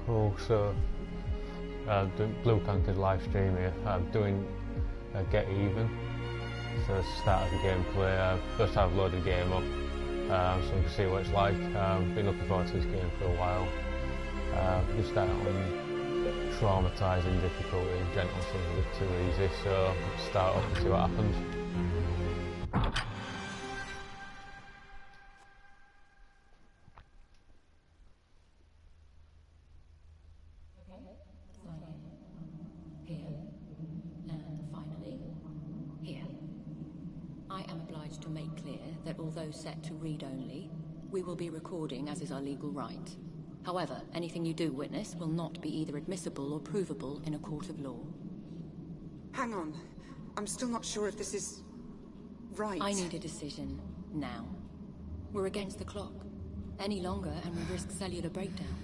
Cool, so doing Blue Canker's live stream here. I'm doing Get Even, so it's the start of the gameplay. First I've loaded the game up, so you can see what it's like. Been looking forward to this game for a while. We start on traumatising difficulty, gentle seems a bit too easy, so let's start up and see what happens. To make clear that although set to read only, we will be recording as is our legal right. However, anything you do witness will not be either admissible or provable in a court of law. Hang on. I'm still not sure if this is... right. I need a decision now. We're against the clock. Any longer and we risk cellular breakdown.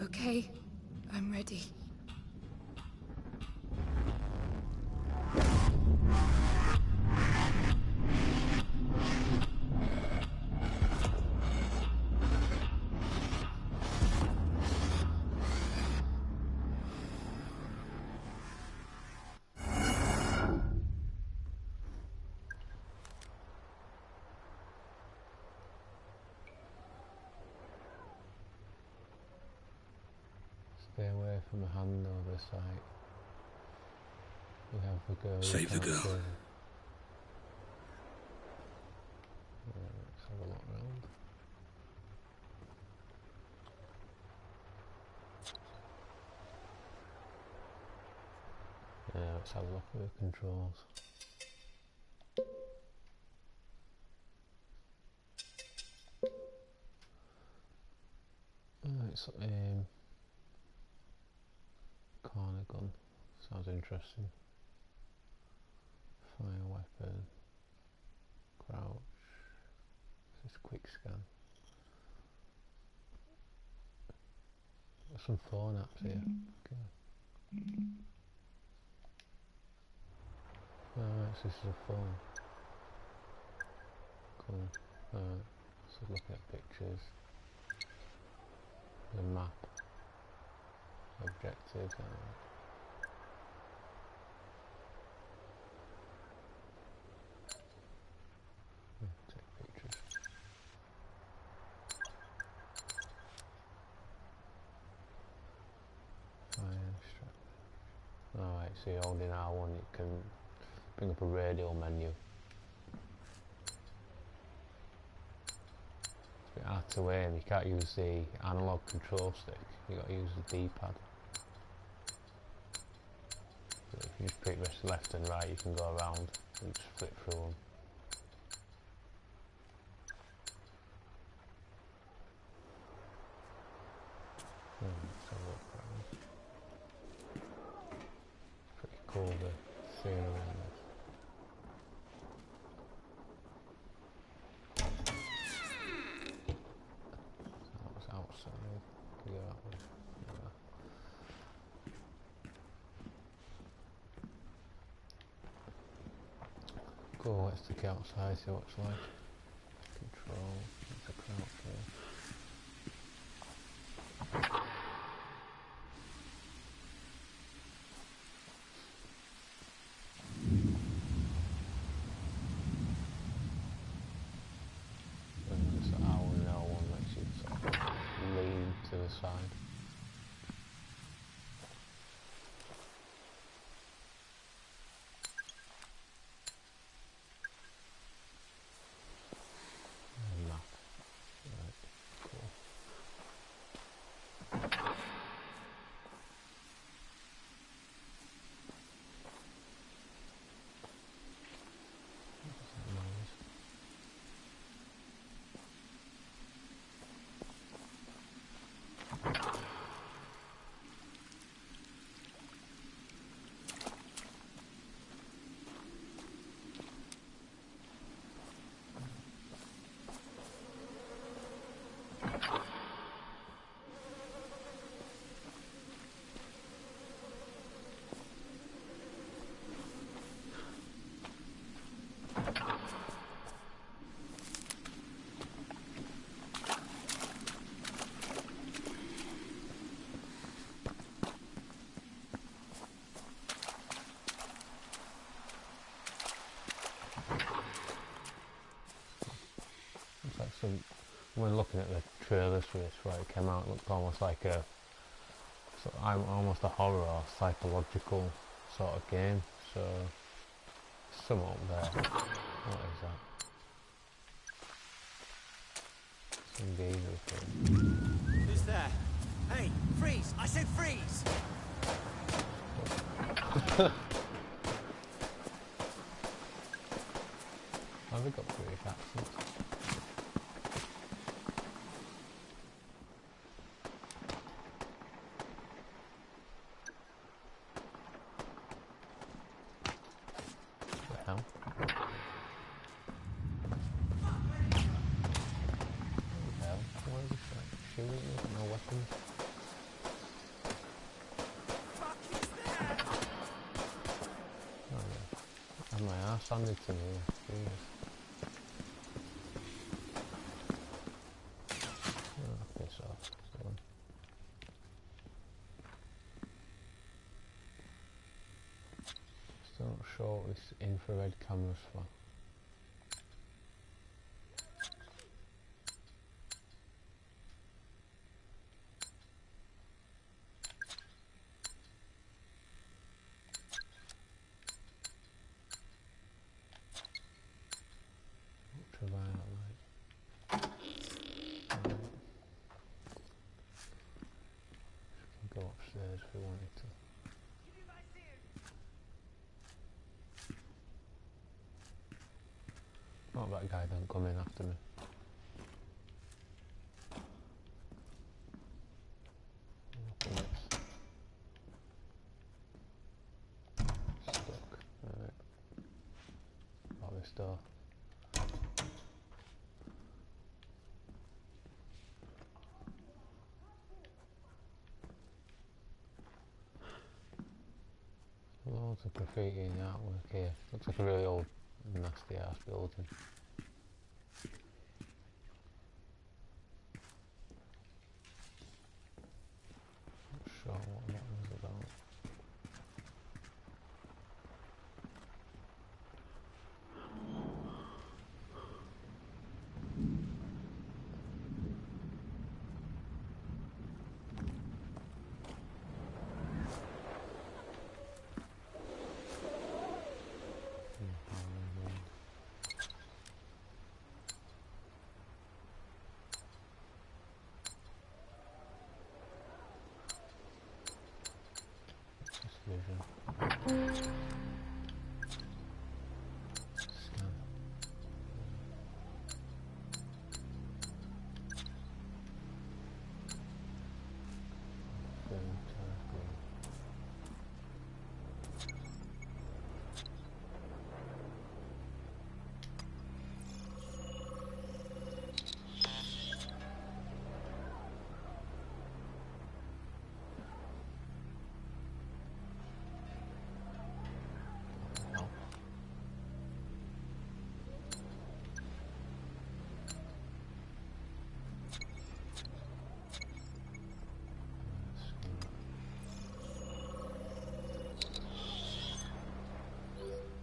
Okay, I'm ready. Stay away from the handover site. We have the girl. Save the girl. Let's have a look around. Yeah, let's have a look at the controls. It's corner gun, sounds interesting. Fire weapon, crouch, just quick scan. Got some phone apps here. Okay. Alright, so this is a phone. Cool. Alright, so looking at pictures. The map. Objectives. Take pictures. Fire strap. Alright, so you're holding R1, you can bring up a radio menu. It's a bit hard to aim, you can't use the analog control stick, you got to use the D-pad. So if you just pick left and right, you can go around and just flip through them. Let's have a look around. Pretty cool, the scene around this. So that was outside. Can go that way. Cool, let's take it outside, see what it's like. Control, it's a crouch here. And this R1 and L1 lets you sort of lean to the this side. Map. Right, cool. So when looking at the trailers for this, right, it came out, it looked almost like a, so I'm almost a horror or psychological sort of game. So some up there. What is that? Some geezer thing. Who's there? Hey, freeze! I said freeze! Have they got British accents? Handed to me, Jesus. Oh, piss off. Still not sure what this infrared camera's for. Upstairs if we wanted to. Oh, that guy don't come in after me. Stuck. Alright. Got this door. Loads of graffiti in the artwork here. Looks like a really old, nasty ass building. Not sure what that was about.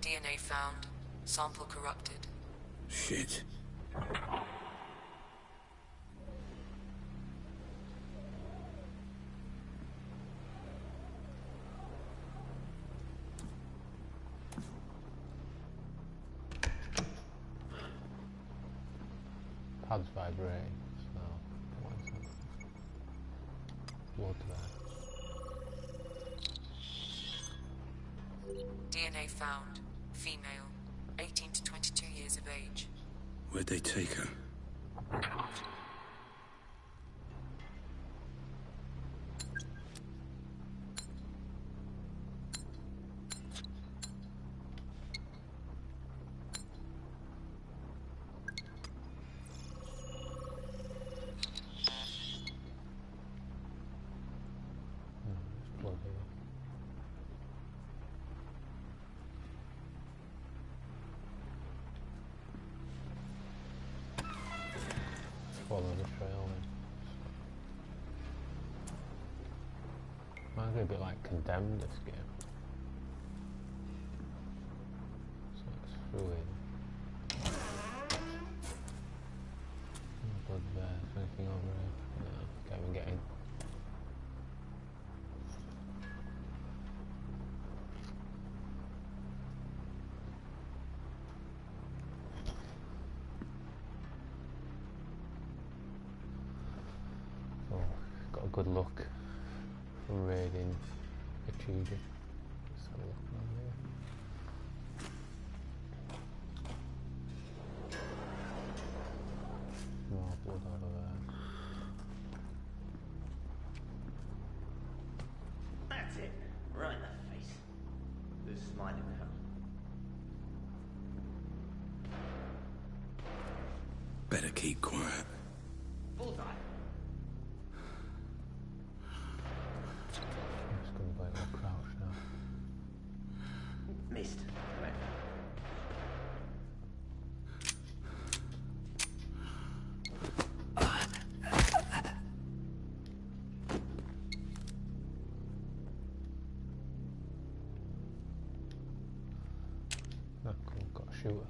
DNA found. Sample corrupted. Shit. pad's vibrating, so what is that? Blood there. DNA found. Female. 18 to 22 years of age. Where'd they take her? Blood here. Follow the trail then. Might be a bit like Condemned, this game. So it's through here. Blood there. Is there anything over here? No, can't even get in. Oh, got a good look from raiding achieved it. Let's have a look around here. More blood over there. That's it. Right in the face. Who's smiling now? Better keep quiet. Bullseye. I'm just going to play a little crouch now. Missed. Right. Oh, cool, got a shooter.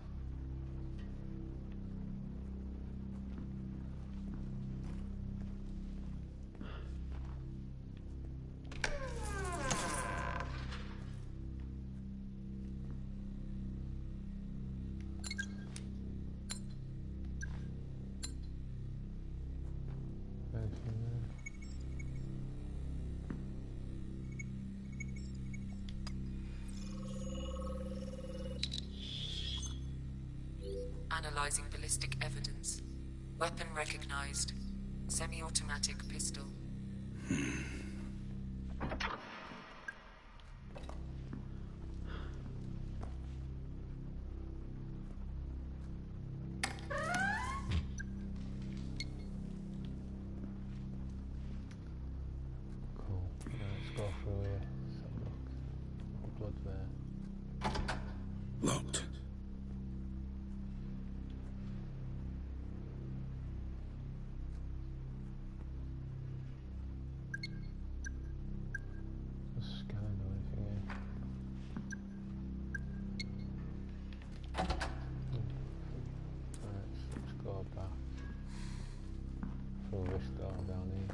Anything there? Analyzing ballistic evidence. Weapon recognized. Semi-automatic pistol. Cool. Now let's go through here. Let's have a look. More blood there. Locked. Just scanning or anything here. Right, so let's go back through this door down here.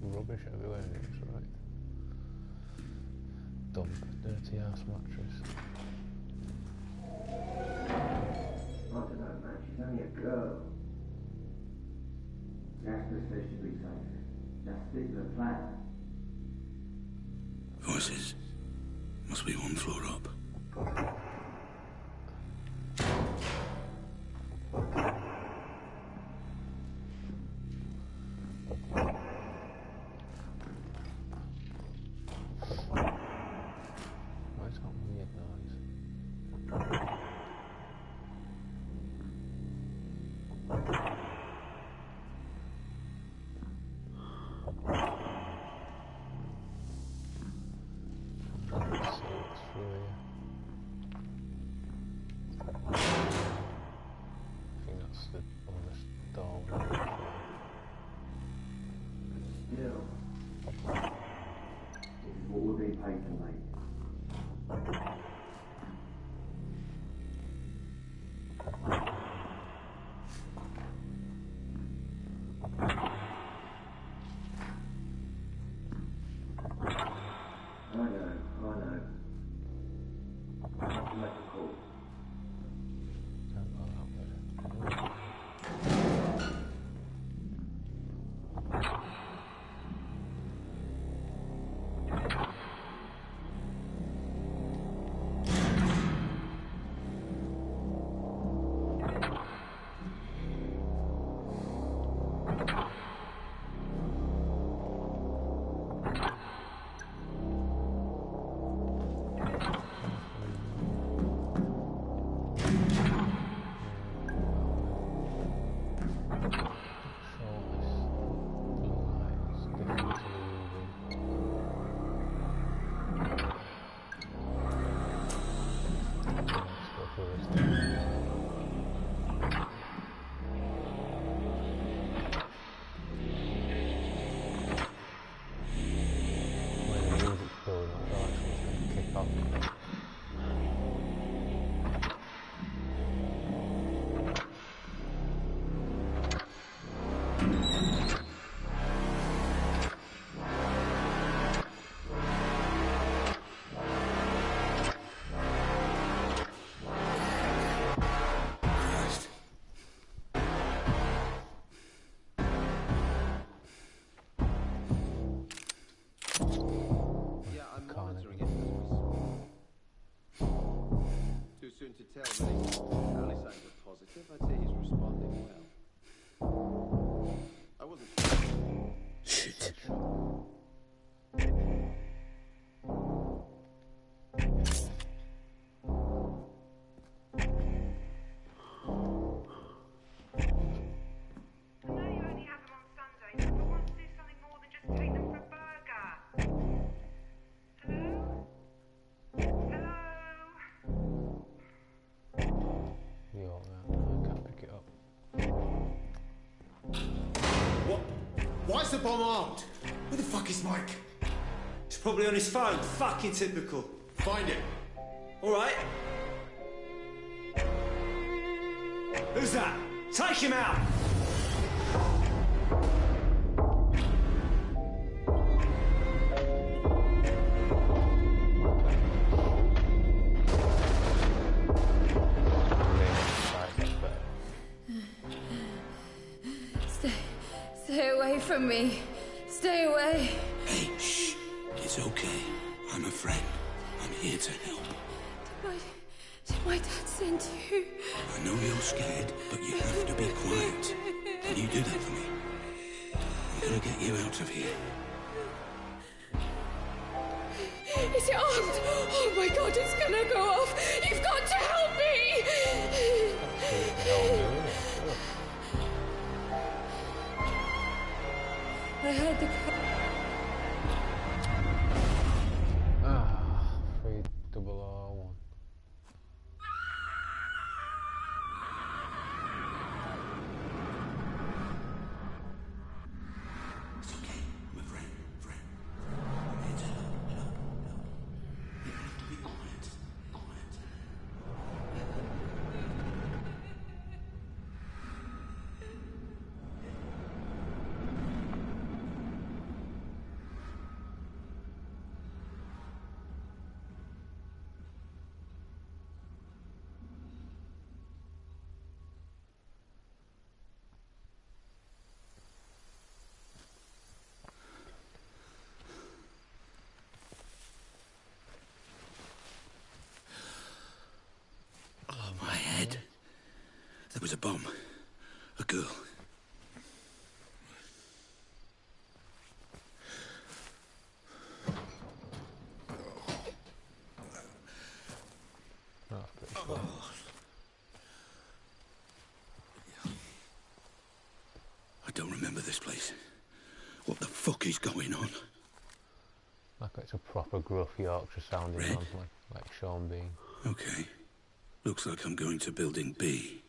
Rubbish everywhere, it's right. Dump, dirty ass mattress. I don't know, man. She's only a girl. Jasper says she'll be safe. Just stick to the plan. Voices. Must be one floor up. Why is that weird noise? Let's see what's through here. tell me. Only signs are positive. I'd say he's responding well. I wasn't sure. Shit. Why is the bomb armed? Where the fuck is Mike? He's probably on his phone. Fucking typical. Find him. All right. Who's that? Take him out! Stay away from me. Stay away. Hey, shh. It's okay. I'm a friend. I'm here to help. Did my dad send you? I know you're scared, but you have to be quiet. Can you do that for me? I'm gonna get you out of here. Is it armed? Oh my god, it's gonna go off! You've got to help me! I heard the cry. 3001. It's okay. I'm a friend. I'm here to help. You have to be quiet. Oh, my head. There was a bomb. A girl. I don't remember this place. What the fuck is going on? Like it's a proper gruff Yorkshire sounding Red? man, like Sean Bean. Okay. Looks like I'm going to building B.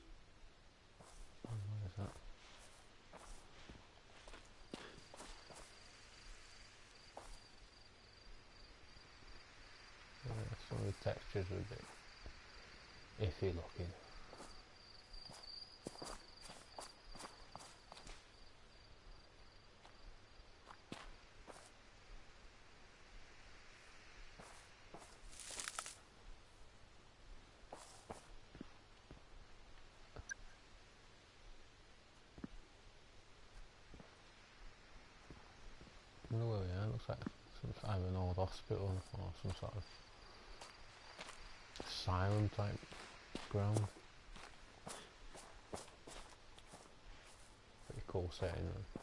What is that? Yeah, some of the textures are a bit iffy looking. Oh yeah, it looks like either an old hospital or some sort of asylum type ground. Pretty cool setting though.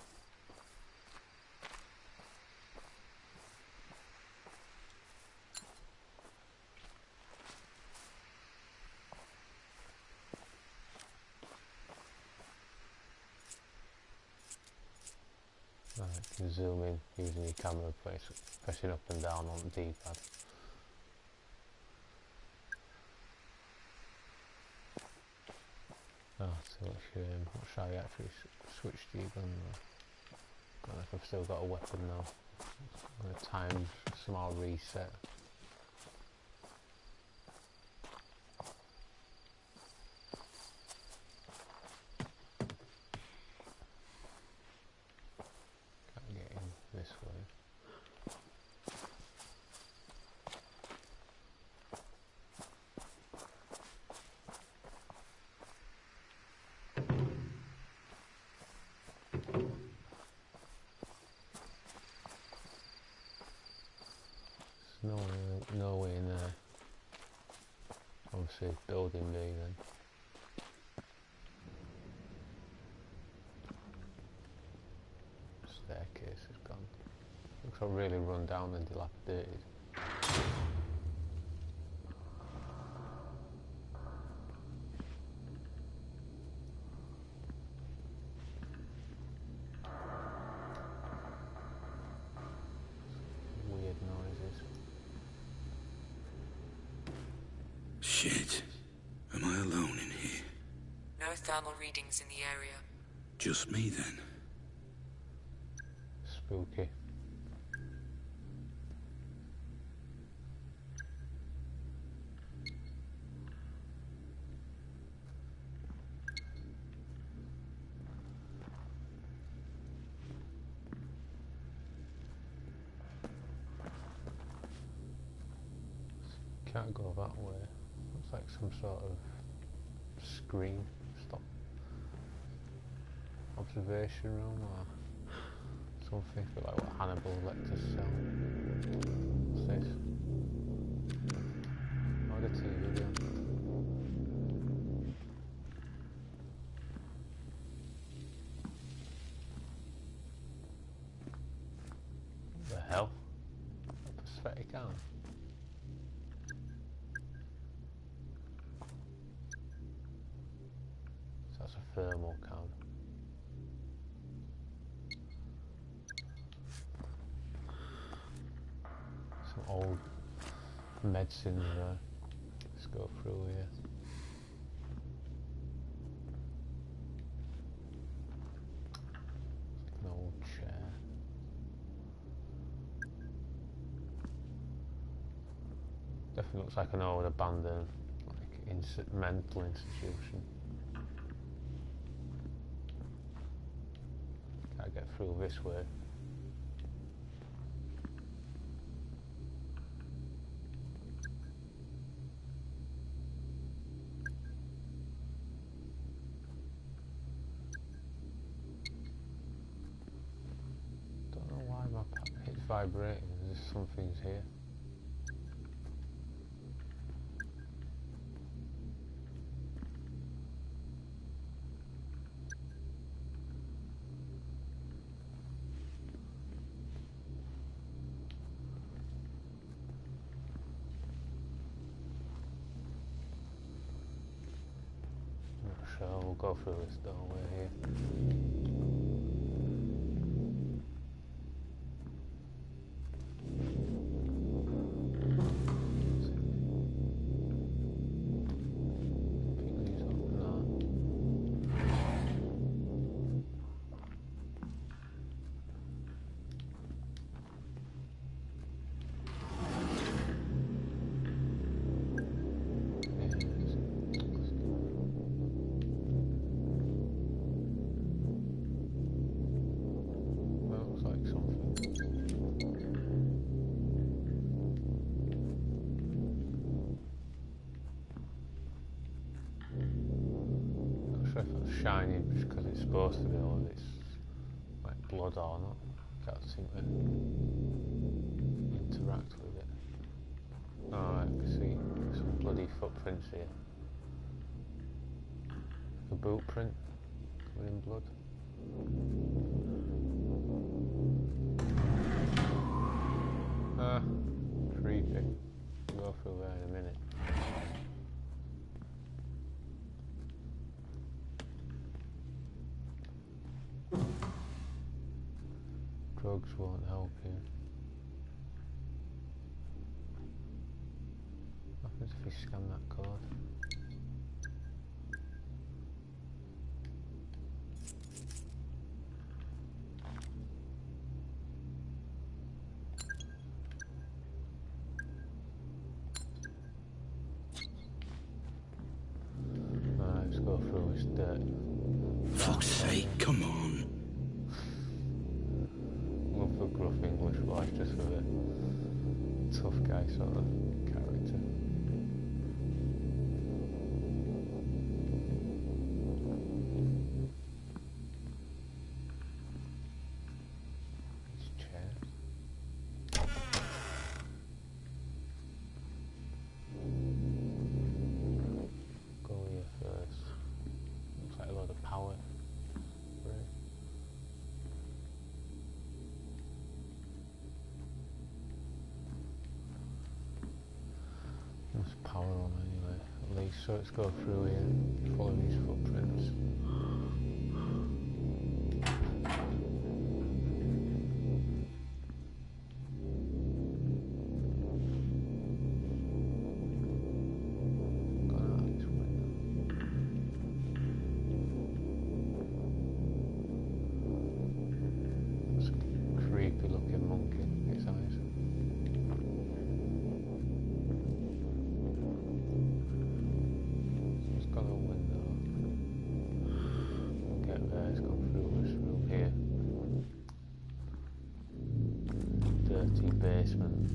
You can zoom in using your camera, pressing up and down on the D-pad. So what shall I actually switch to your gun though? God, if I've still got a weapon now. I'm going to time small reset. Can't get in this way. No one see building B then. Staircase is gone. Looks like really run down and dilapidated. Weird noises. Shit. Am I alone in here? No thermal readings in the area. Just me then? Spooky. Can't go that way. Looks like some sort of screen. Stop. Observation room or something. A bit like what Hannibal Lecter's cell. What's this? Oh, the TV again. What the hell? A prosthetic arm. That's a thermal can. Some old medicines there. Let's go through here. An old chair. Definitely looks like an old abandoned mental institution. Can't get through this way. Don't know why my packet's vibrating. There's something's here. So we'll go through this doorway here. Pick these up now. Shiny just because it's supposed to be, or it's like blood or not. Can't seem to interact with it. Alright, I can see some bloody footprints here. A boot print covered in blood. Ah, creepy. We'll go through there in a minute. Drugs won't help you. What happens if you scan that code? Alright, let's go through this dirt. Fuck's sake, come on. Love the gruff English voice just for the tough guy sort of character. These chairs. So let's go through here, follow these footprints. Basement.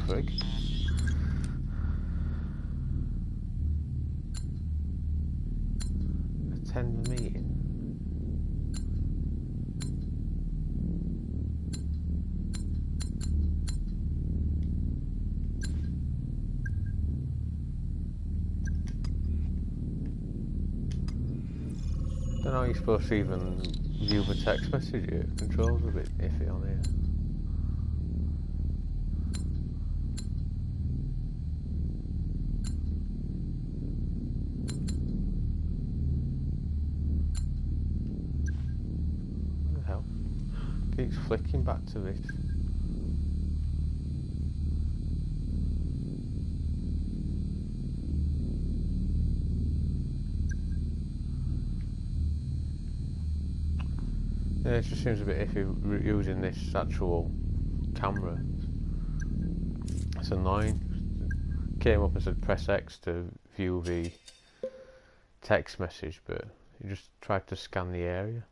Frig. Attend the meeting. I don't know how you're supposed to even view the text message here. Controls are a bit iffy on here. Keeps flicking back to this. Yeah, it just seems a bit iffy using this actual camera. It's annoying. Came up and said press X to view the text message, but you just tried to scan the area.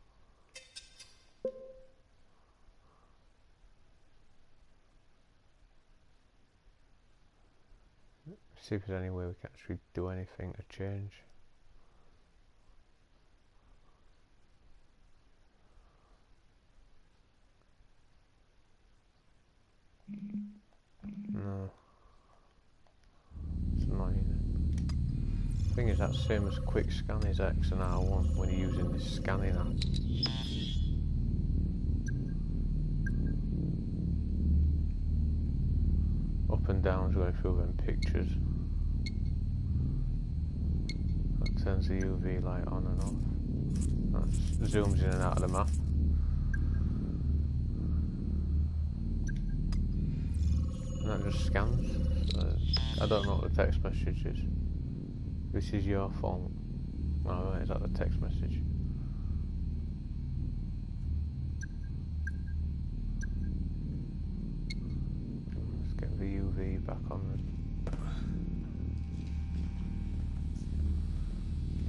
See if there's any way we can actually do anything to change. No. It's annoying. The thing is, that's the same as quick scan is X and R1 when you're using this scanning app. Up and down is going through them pictures. That turns the UV light on and off. That zooms in and out of the map. And that just scans. I don't know what the text message is. This is your fault. Oh right, is that the text message? Let's get the UV back on then.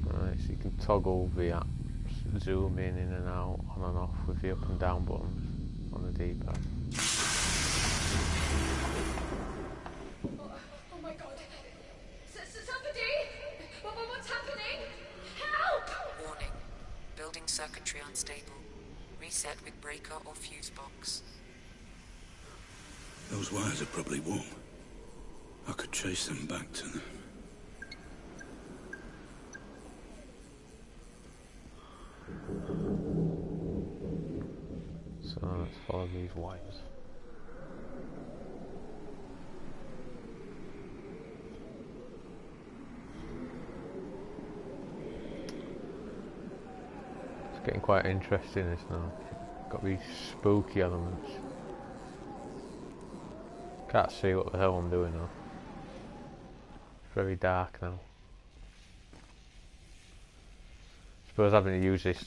Right, so you can toggle the apps, zoom in and out, on and off with the up and down buttons on the D-pad. Oh my god! Somebody! What's happening? Help! Warning. Building circuitry unstable. Reset with breaker or fuse box. Those wires are probably warm. I could trace them back to them. So let's follow these wires. It's getting quite interesting this now. Got these spooky elements. Can't see what the hell I'm doing now. It's very dark now. Suppose having to use this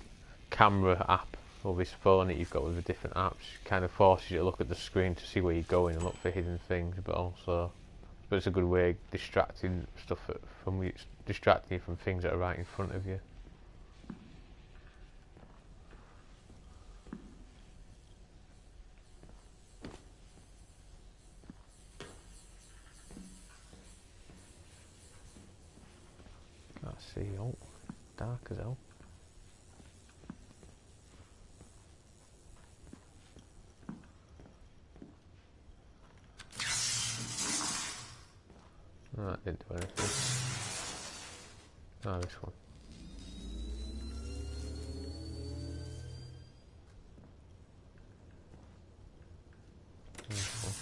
camera app or this phone that you've got with the different apps kind of forces you to look at the screen to see where you're going and look for hidden things, but also but it's a good way of distracting stuff from you, distracting you from things that are right in front of you. Can't see. Oh, dark as hell. Oh, that didn't do anything. Oh, this one. This one.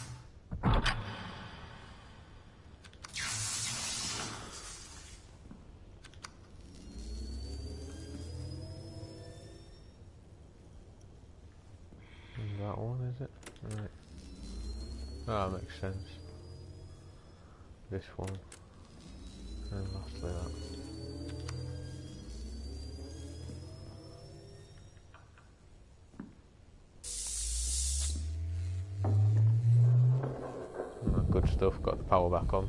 That one, is it? Right. Oh, that makes sense. This one. And lastly that. Oh, good stuff, got the power back on.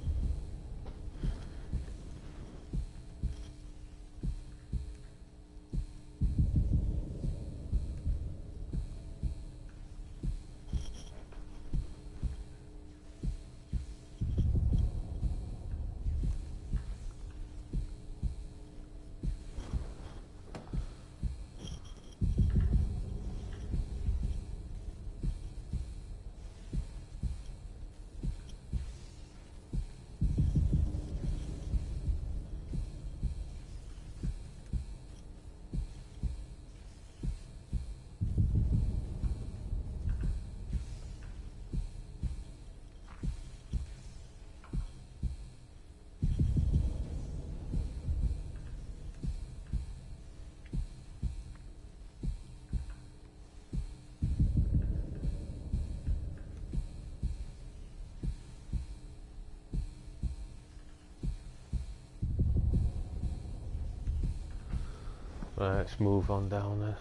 Right, let's move on down there.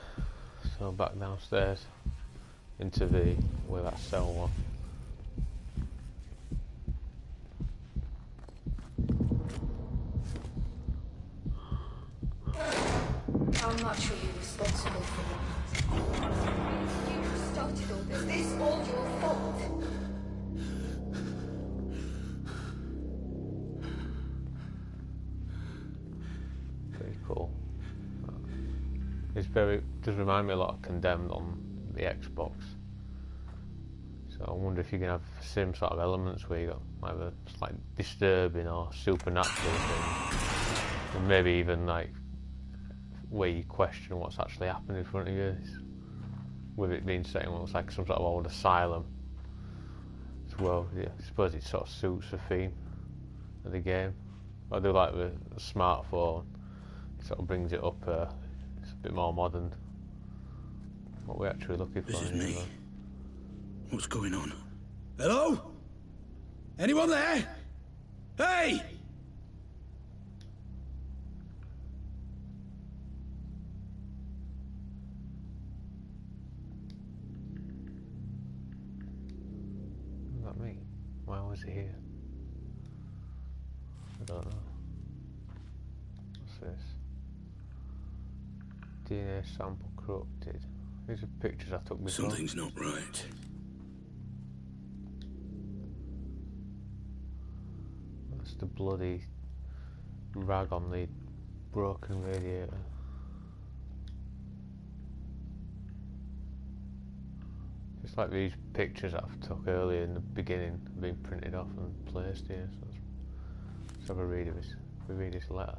So back downstairs into where that cell was. How much are you responsible for? You started all this. This all your fault. Pretty cool. It's does remind me a lot of Condemned on the Xbox. So I wonder if you can have the same sort of elements where you got either like disturbing or supernatural things, and maybe even like where you question what's actually happening in front of you. With it being set in what looks like some sort of old asylum as well. Yeah, I suppose it sort of suits the theme of the game. I do like the smartphone. It sort of brings it up. It's a bit more modern. What we're actually looking for. This is me. What's going on? Hello? Anyone there? Hey! Is that me? Why was he here? I don't know. What's this? DNA sample corrupted. These are pictures I took before. Something's not right. That's the bloody rag on the broken radiator. Just like these pictures that I took earlier in the beginning have been printed off and placed here. So let's have a read of this. We read this letter.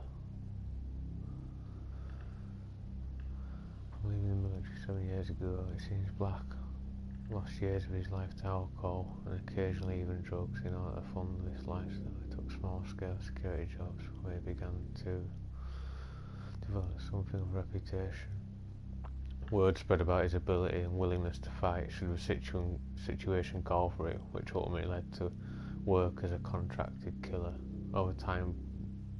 Leaving the military 7 years ago, it seems black. Lost years of his life to alcohol and occasionally even drugs in order to fund this lifestyle. He took small-scale security jobs where he began to develop something of reputation. Word spread about his ability and willingness to fight should the situation call for it, which ultimately led to work as a contracted killer. Over time,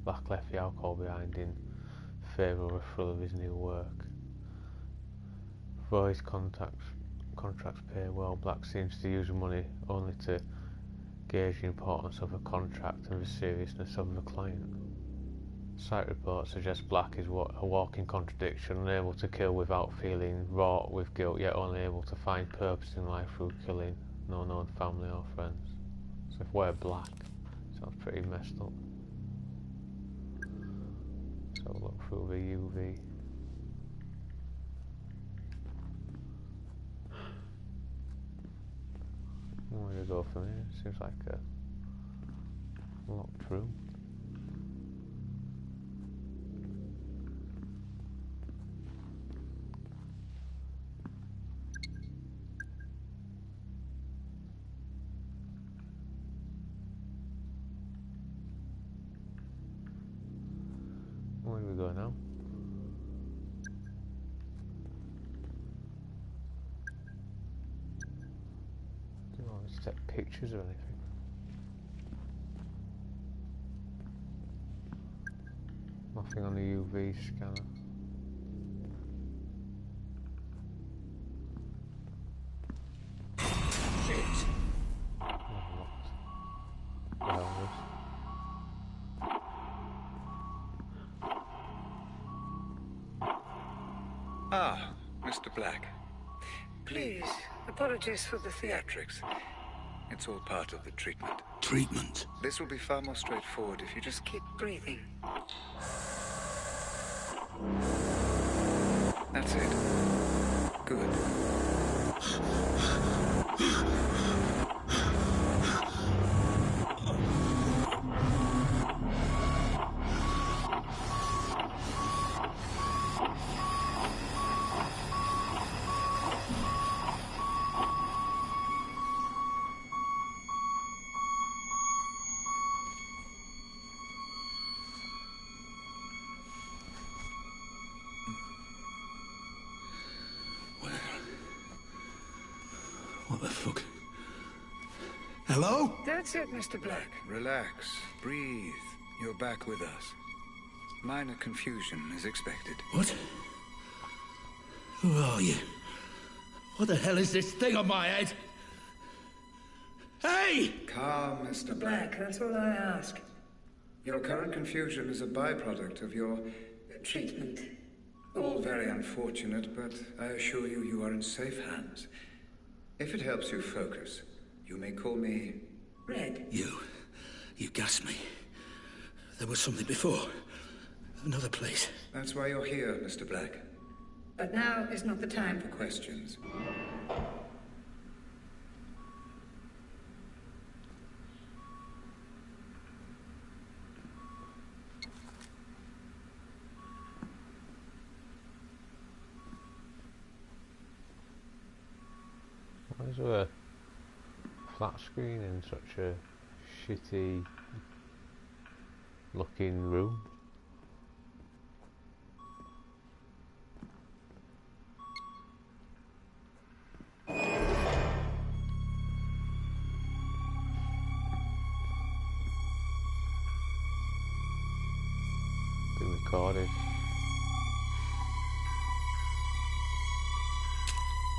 Black left the alcohol behind in favour of a thrill of his new work. Though his contracts pay well, Black seems to use the money only to Gauge the importance of a contract and the seriousness of the client. Site reports suggest Black is a walking contradiction, unable to kill without feeling wrought with guilt, yet only able to find purpose in life through killing no known family or friends. So if we're Black, sounds pretty messed up. So look through the UV. Where do we go from here? Seems like a locked room. Where do we go now? Do you want me to take pictures or anything? Nothing on the UV scanner. Ah, Mr. Black. Please, apologies for the theatrics. It's all part of the treatment. Treatment? This will be far more straightforward if you just keep breathing. That's it. Good. What the fuck? Hello? That's it, Mr. Black. Relax. Breathe. You're back with us. Minor confusion is expected. What? Who are you? What the hell is this thing on my head? Hey! Calm, Mr. Black. That's all I ask. Your current confusion is a byproduct of your treatment. All very unfortunate, but I assure you, you are in safe hands. If it helps you focus, you may call me Red. You gassed me. There was something before. Another place. That's why you're here, Mr. Black. But now is not the time for questions. Why is there a flat screen in such a shitty looking room? Being recorded.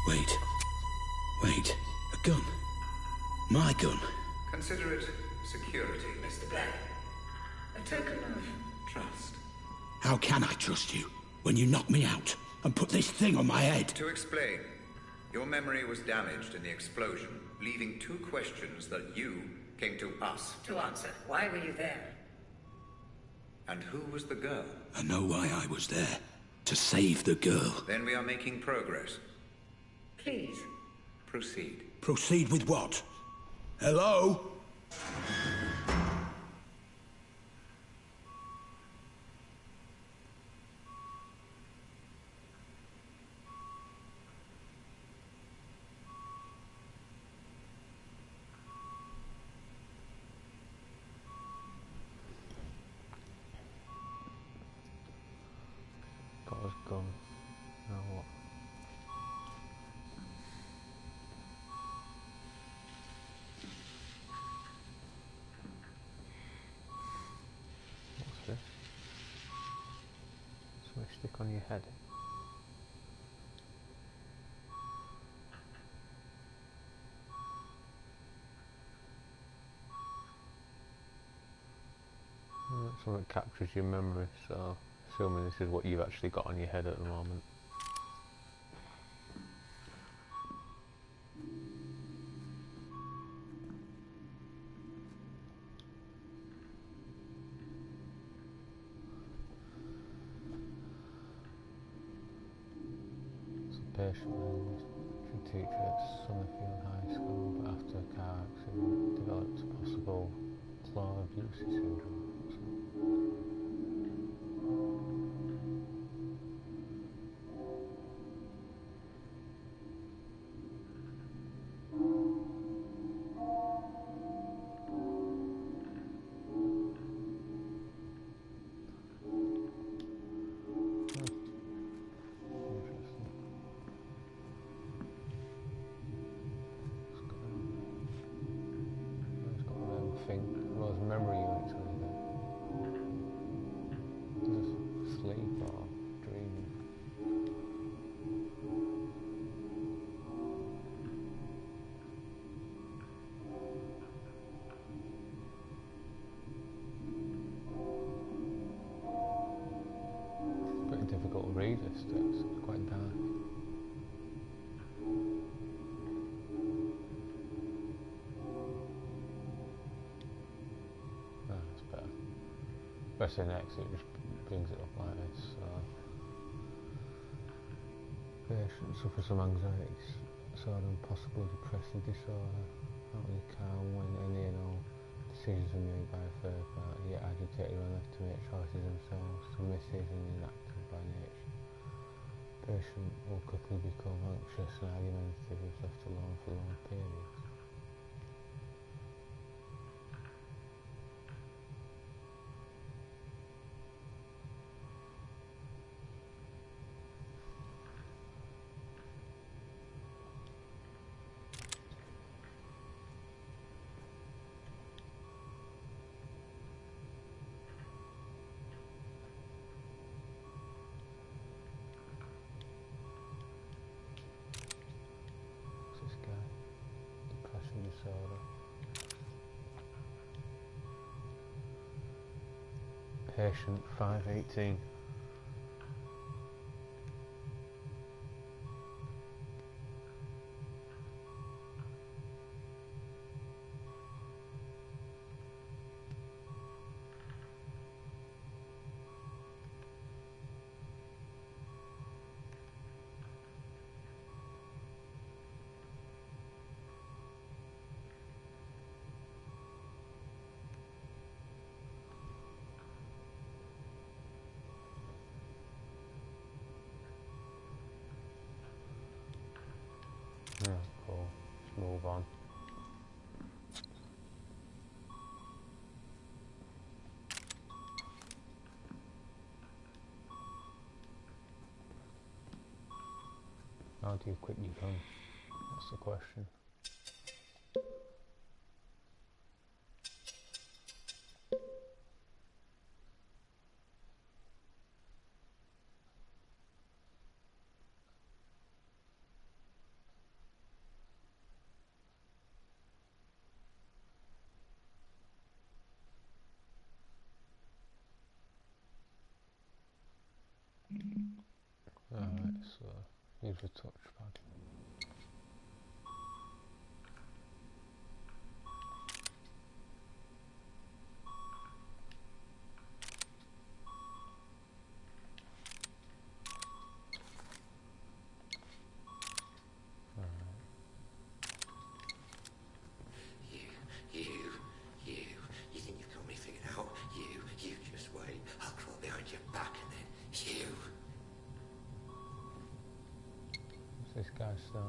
Wait. A gun. My gun. Consider it security, Mr. Black. A token of trust. How can I trust you when you knock me out and put this thing on my head? To explain, your memory was damaged in the explosion, leaving two questions that you came to us to answer. Why were you there? And who was the girl? I know why I was there. To save the girl. Then we are making progress. Please. Proceed. Proceed with what? Hello? Got us gone. Now what? What's this? Something stick on your head. something captures your memory, so assuming this is what you've actually got on your head at the moment. Patient teacher at Summerfield High School, but after a car accident developed a possible claw abuse syndrome. Those memory units on there. Just sleep or dreaming. Pretty difficult to read this text, it's quite dark. Pressing X, it just brings it up like this. Patient suffers from anxiety disorder and possible depressive disorder. Outwardly calm when any and all decisions are made by a third party, yet agitated when left to make choices themselves, submissive and inactive by nature. Patient will quickly become anxious and argumentative if left alone for long periods. Disorder. Patient 518. Yeah, cool. Let's move on. How do you quit your gun? That's the question. Alright, so use the touchpad. You think you've got me figured out? You just wait. I'll crawl behind your back and then you. What's this guy's story?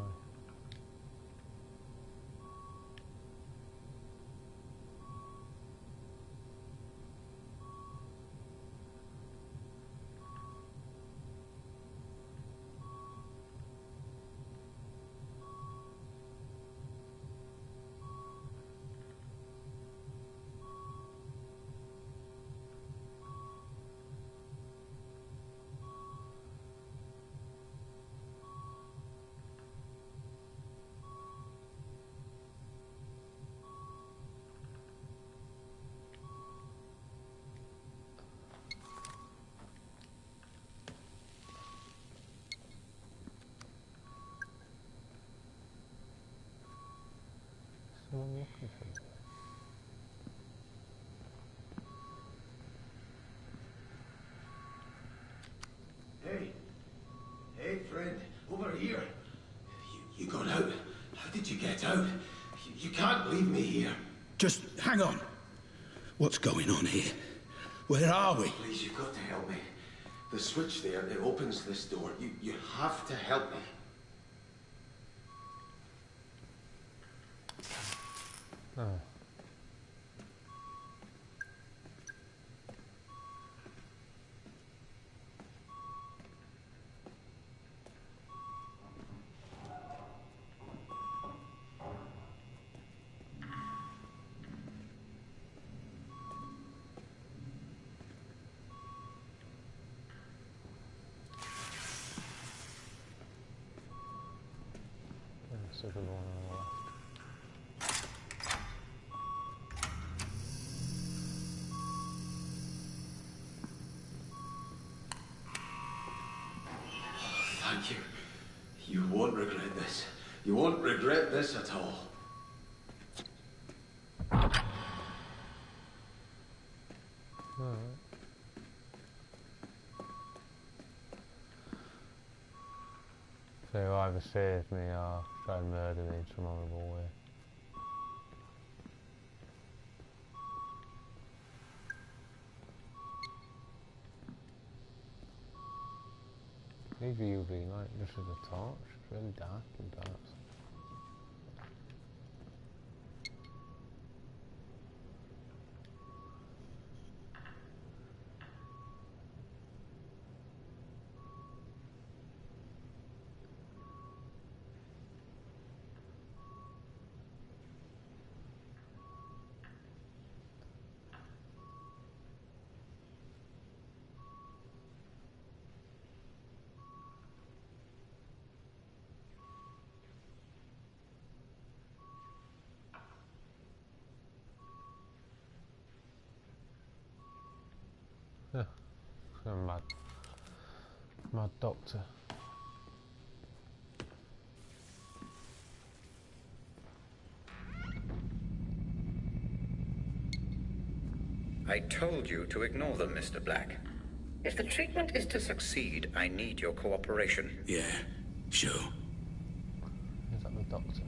Hang on. What's going on here? Where are we? Please, you've got to help me. The switch there, it opens this door. You have to help me. Oh. So good one on the left. Thank you. You won't regret this. You won't regret this at all. So you either save me or try and murder me in some horrible way. Maybe you'll be like this is a torch. It's really dark and dark. Yeah, I'm mad doctor. I told you to ignore them, Mr. Black. If the treatment is to succeed, I need your cooperation. Yeah, sure. Is that the doctor?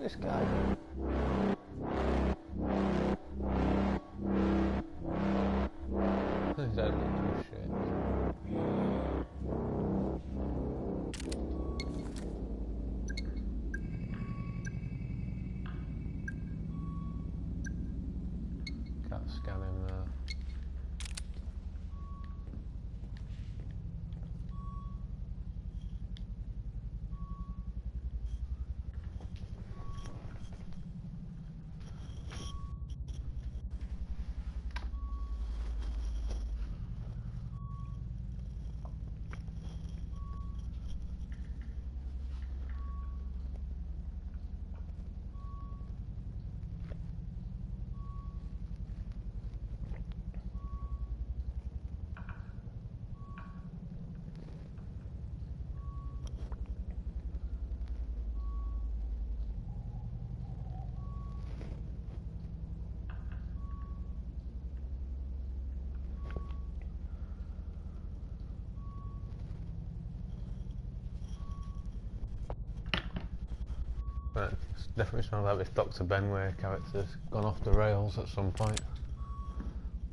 This guy. He's out of shit. Can't scan him there. But it's definitely sounds like this Dr. Benway character's gone off the rails at some point.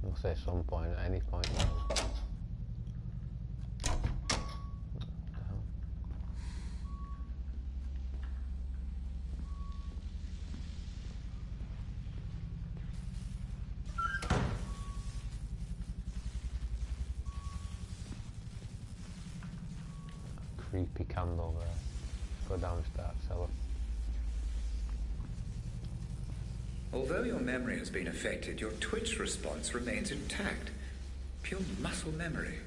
I'll say some point, at any point. Creepy candle there. Go down to that cellar. Although your memory has been affected, your twitch response remains intact. Pure muscle memory.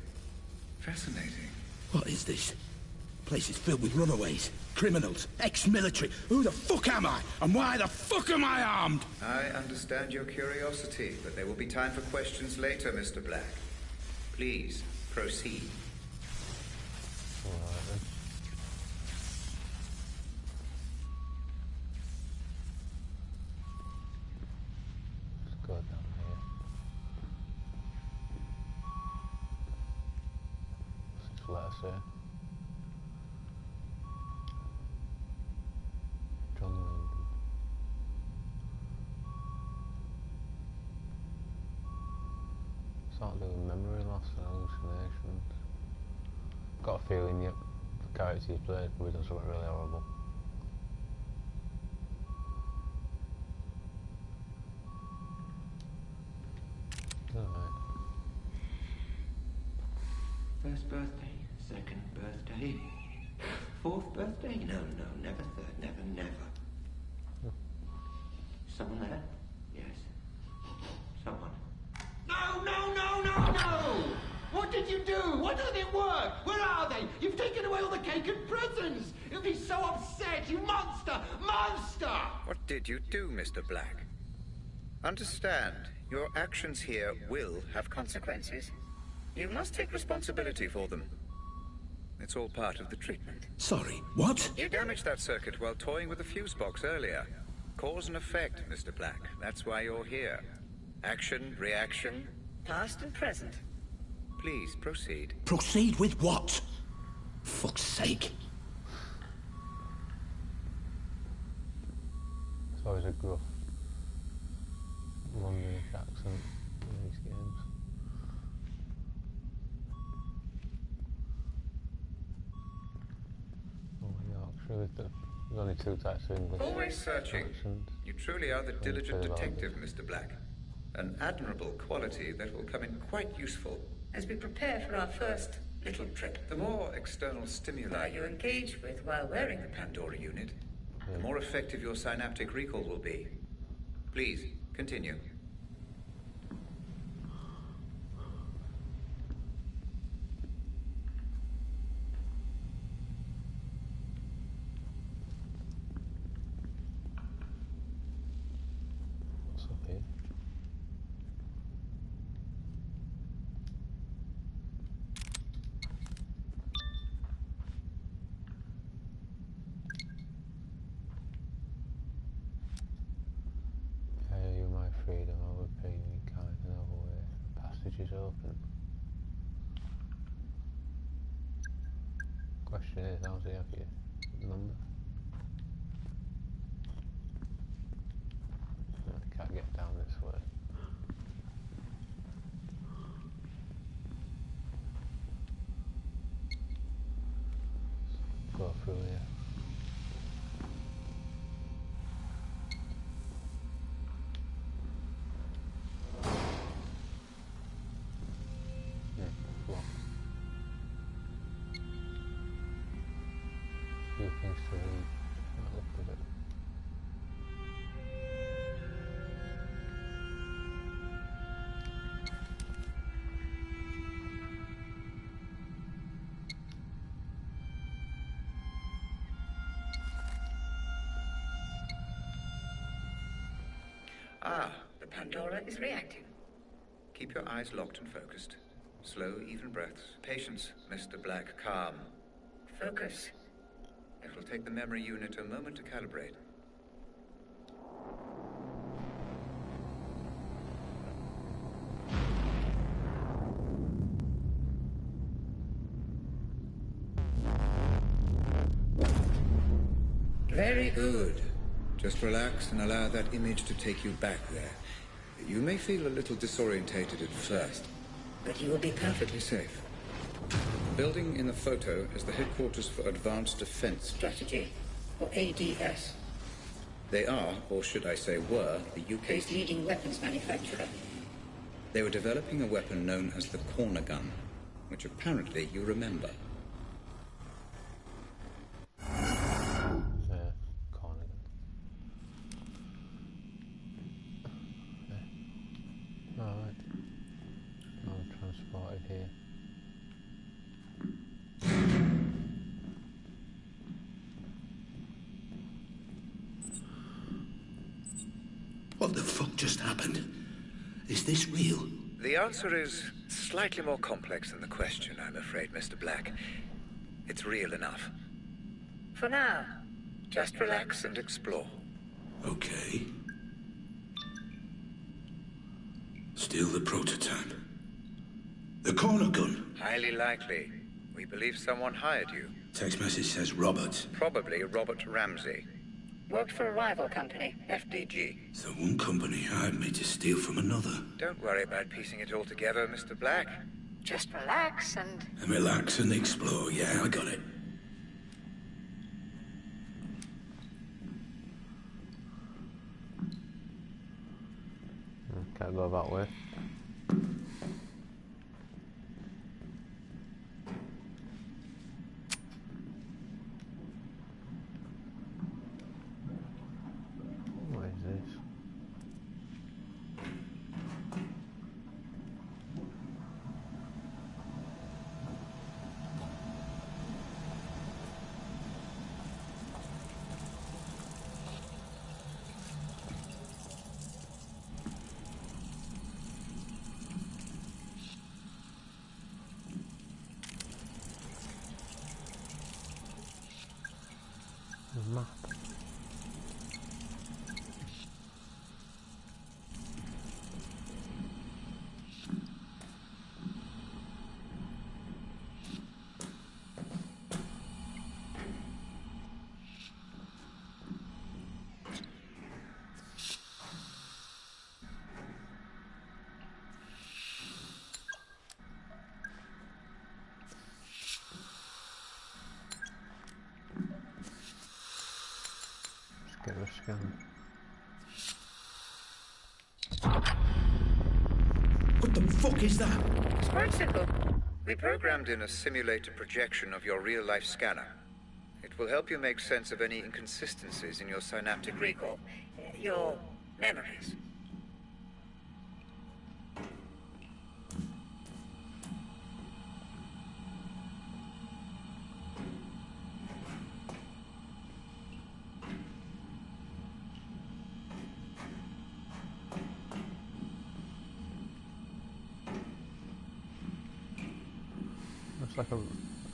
Fascinating. What is this? Place is filled with runaways, criminals, ex-military. Who the fuck am I? And why the fuck am I armed? I understand your curiosity, but there will be time for questions later, Mr. Black. Please, proceed. Alright then. Let's go down here. What's this letter say? John Linden. Something to do with memory loss and hallucinations. Got a feeling, yep, the character he's played will be done something really horrible. Alright. First birthday, second birthday, fourth birthday? No, never third, never. Someone there? Yes. Someone. No! What did you do? Why doesn't it work? Where are they? You've taken away all the cake and presents! He'll be so upset, you monster! Monster! What did you do, Mr. Black? Understand, your actions here will have consequences. You must take responsibility for them. It's all part of the treatment. Sorry, what? You damaged that circuit while toying with the fuse box earlier. Cause and effect, Mr. Black. That's why you're here. Action, reaction, past and present. Please, proceed. Proceed with what? Fuck's sake. It's always a gruff Londonish accent in these games. Oh, Yorkshire. There's only two types of English. Always searching. Accents. You truly are the diligent detective, Mr. Black. An admirable quality that will come in quite useful as we prepare for our first little trip. The more external stimuli you engage with while wearing the Pandora unit, the more effective your synaptic recall will be. Please, continue. What's up here? Freedom, I would pay you in kind another way. Passage is open. Question is, how's he have your number? No, I can't get down this way. Let's go through here. Few things to read. Might look at it. The Pandora is reacting. Keep your eyes locked and focused. Slow, even breaths. Patience, Mr. Black. Calm. Focus. It will take the memory unit a moment to calibrate. Very good. Just relax and allow that image to take you back there. You may feel a little disorientated at first, but you will be perfectly safe. The building in the photo is the headquarters for Advanced Defense Strategy, or ADS. They are, or should I say were, the UK's leading weapons manufacturer. They were developing a weapon known as the corner gun, which apparently you remember. Alright. Transport. here. What the fuck just happened? Is this real? The answer is slightly more complex than the question, I'm afraid, Mr. Black. It's real enough. For now, just relax and explore. Okay. Still the prototype. The corner gun. Highly likely. We believe someone hired you. Text message says Robert. Probably Robert Ramsey. Worked for a rival company, FDG. So one company hired me to steal from another. Don't worry about piecing it all together, Mr. Black. Just relax and... And relax and explore, yeah, I got it. Can't go that way. What is this? Map. Get a scan. What the fuck is that? It's quite simple. We programmed in a simulated projection of your real-life scanner. It will help you make sense of any inconsistencies in your synaptic recall. Your memories. Looks like an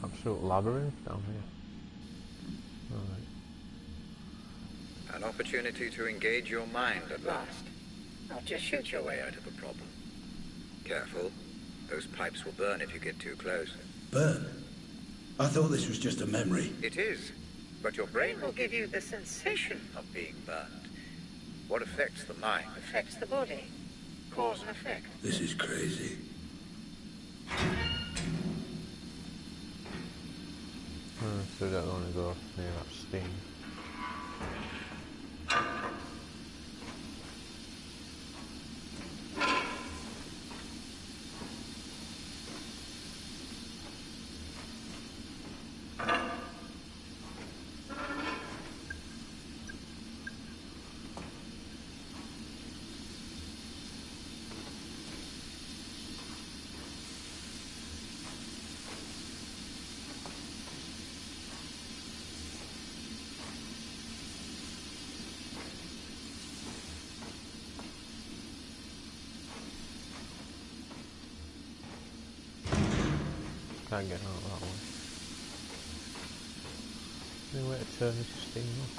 absolute labyrinth down here. Alright. An opportunity to engage your mind at last. Not just shoot your way out of a problem. Careful. Those pipes will burn if you get too close. Burn? I thought this was just a memory. It is. But your brain will give you the sensation of being burned. What affects the mind affects the body. Cause and effect. This is crazy. So we don't want to go near that steam. Can't get out that way. Any way to turn this steam off?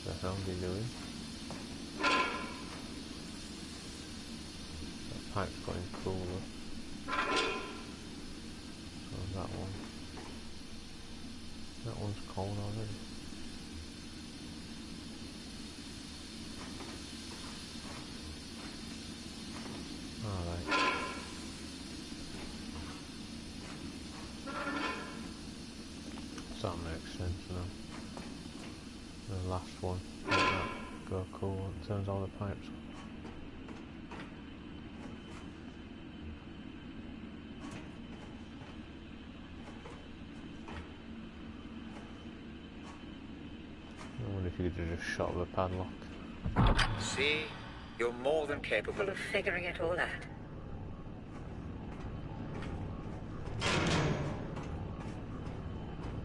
What the hell are you doing? Pipe's going cooler. So that one. That one's cold already. Alright. So that makes sense now. The last one. Let that go cool and turns all the pipes. if you'd have just shot the padlock. See? You're more than capable of figuring it all out.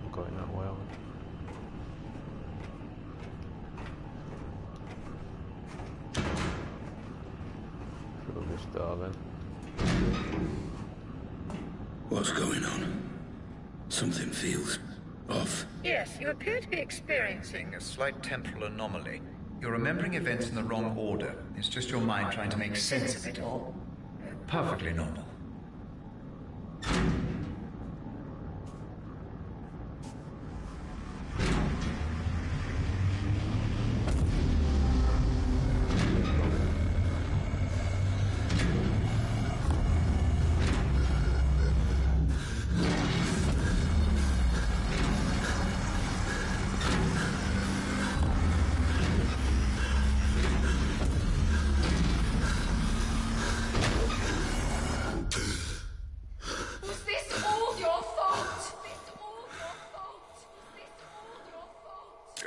I'm going that way, aren't I? Through this door then. What's going on? Something feels off. Yes, you appear to be experiencing a slight temporal anomaly. You're remembering events in the wrong order. It's just your mind trying to make sense of it all. Perfectly normal.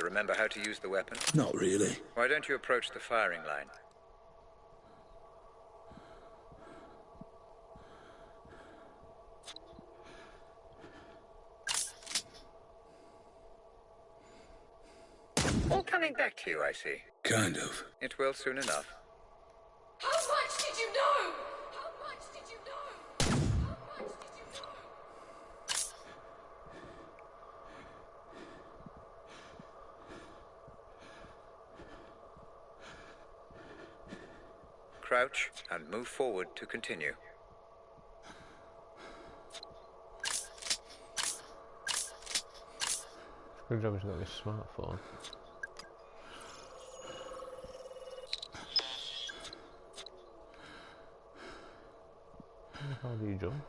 Remember how to use the weapon? Not really. Why don't you approach the firing line? All coming back to you, I see. Kind of. It will soon enough. How much did you know? How much did you know? How much did you know? Crouch and move forward to continue. Screwdriver's got this smartphone. How do you jump?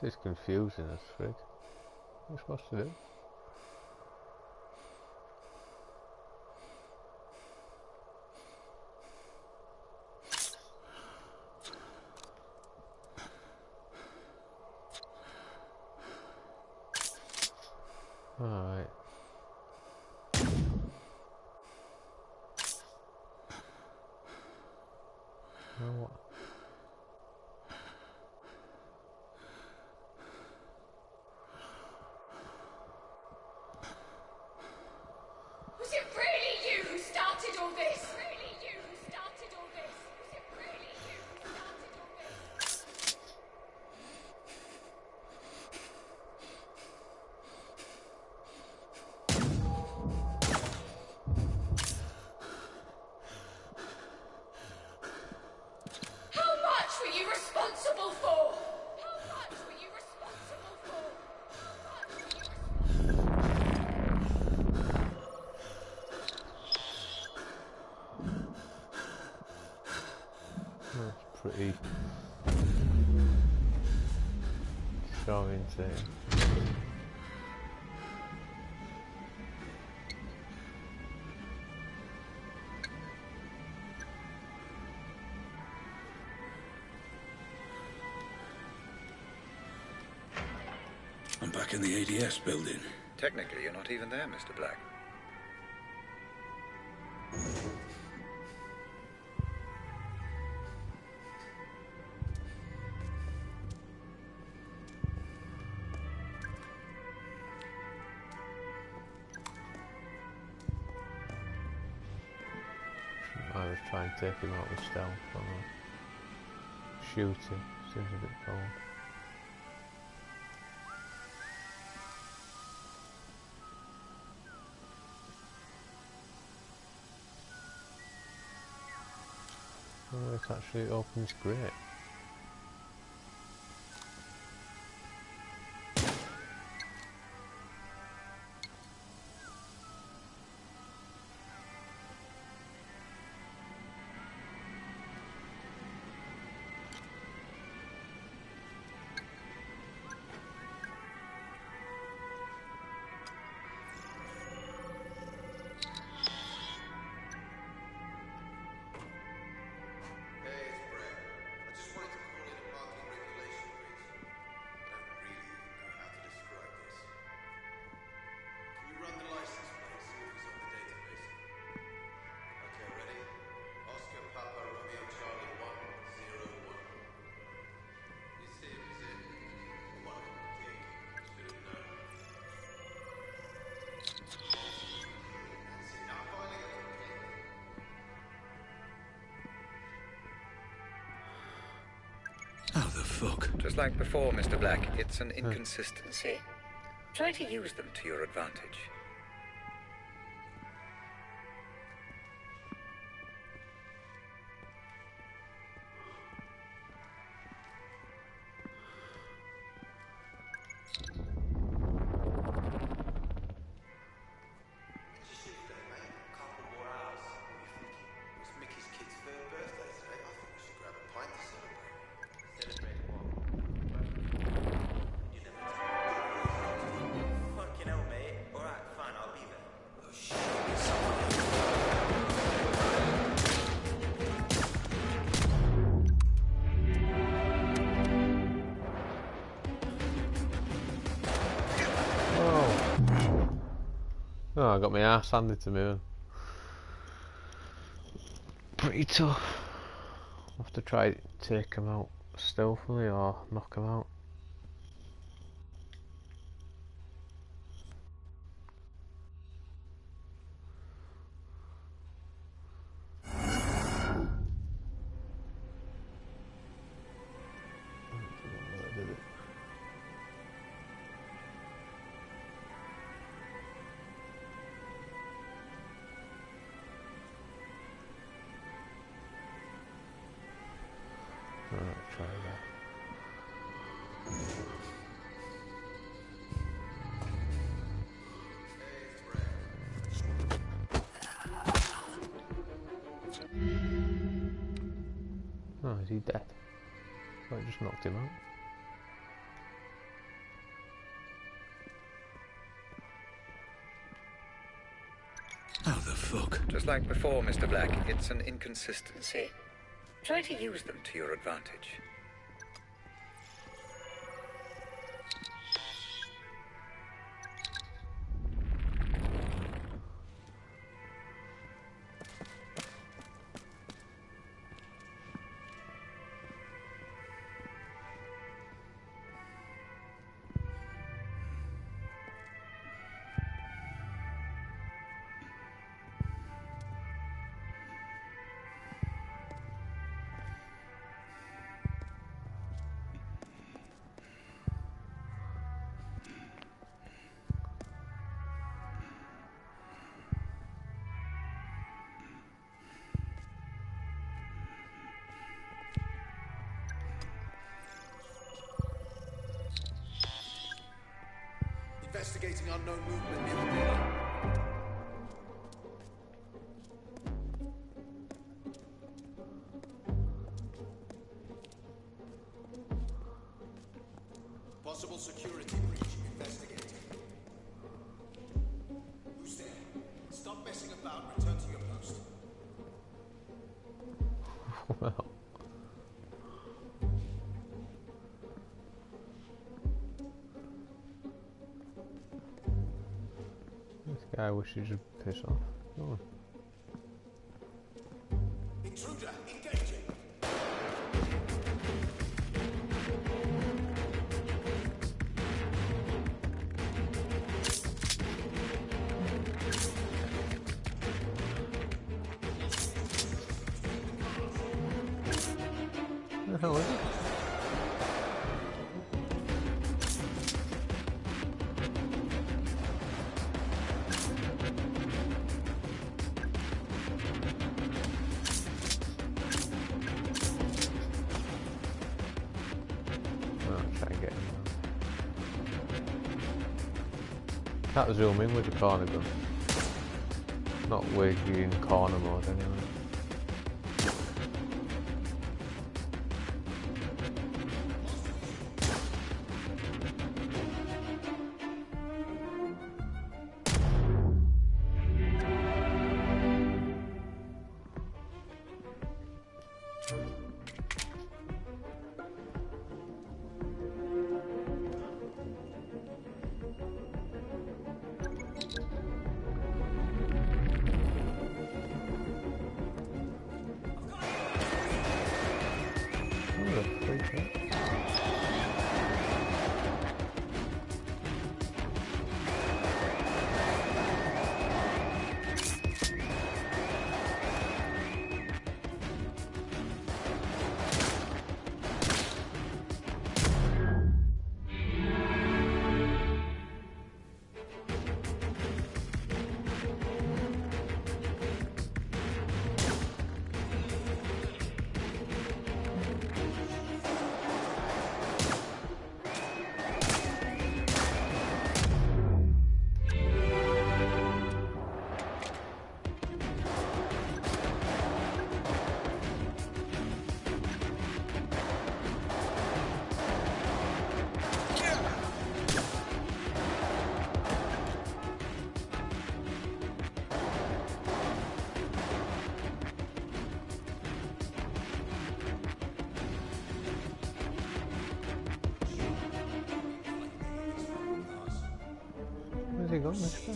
This is confusing as frig. What are we supposed to do? Alright. Now what? Was it really you who started all this? Really you who started all this? Was it really you who started all this? How much were you responsible for? How much were you responsible for? That's pretty disorientating. I'm back in the ADS building. Technically, you're not even there, Mr. Black. I was trying to take him out with stealth, or shoot him, Seems a bit cold. Oh, it actually opens great. How the fuck? Just like before, Mr. Black, it's an inconsistency. Try to use them to your advantage. Oh, I got my ass handed to me then. Pretty tough. I'll have to try to take him out stealthily or knock him out. Try that. Oh, is he dead? Oh, I just knocked him out. How the fuck? Just like before, Mr. Black, it's an inconsistency. Try to use them to your advantage. Investigating unknown movement near the building. Possible security breach. Investigating. Who's there? Stop messing about. Return to your post. Well. I wish you should piss off. Oh. Intruder, engaging. What the hell is it? Can't zoom in with the corner gun. Not with you in corner mode anyway. Where's he gone, this guy?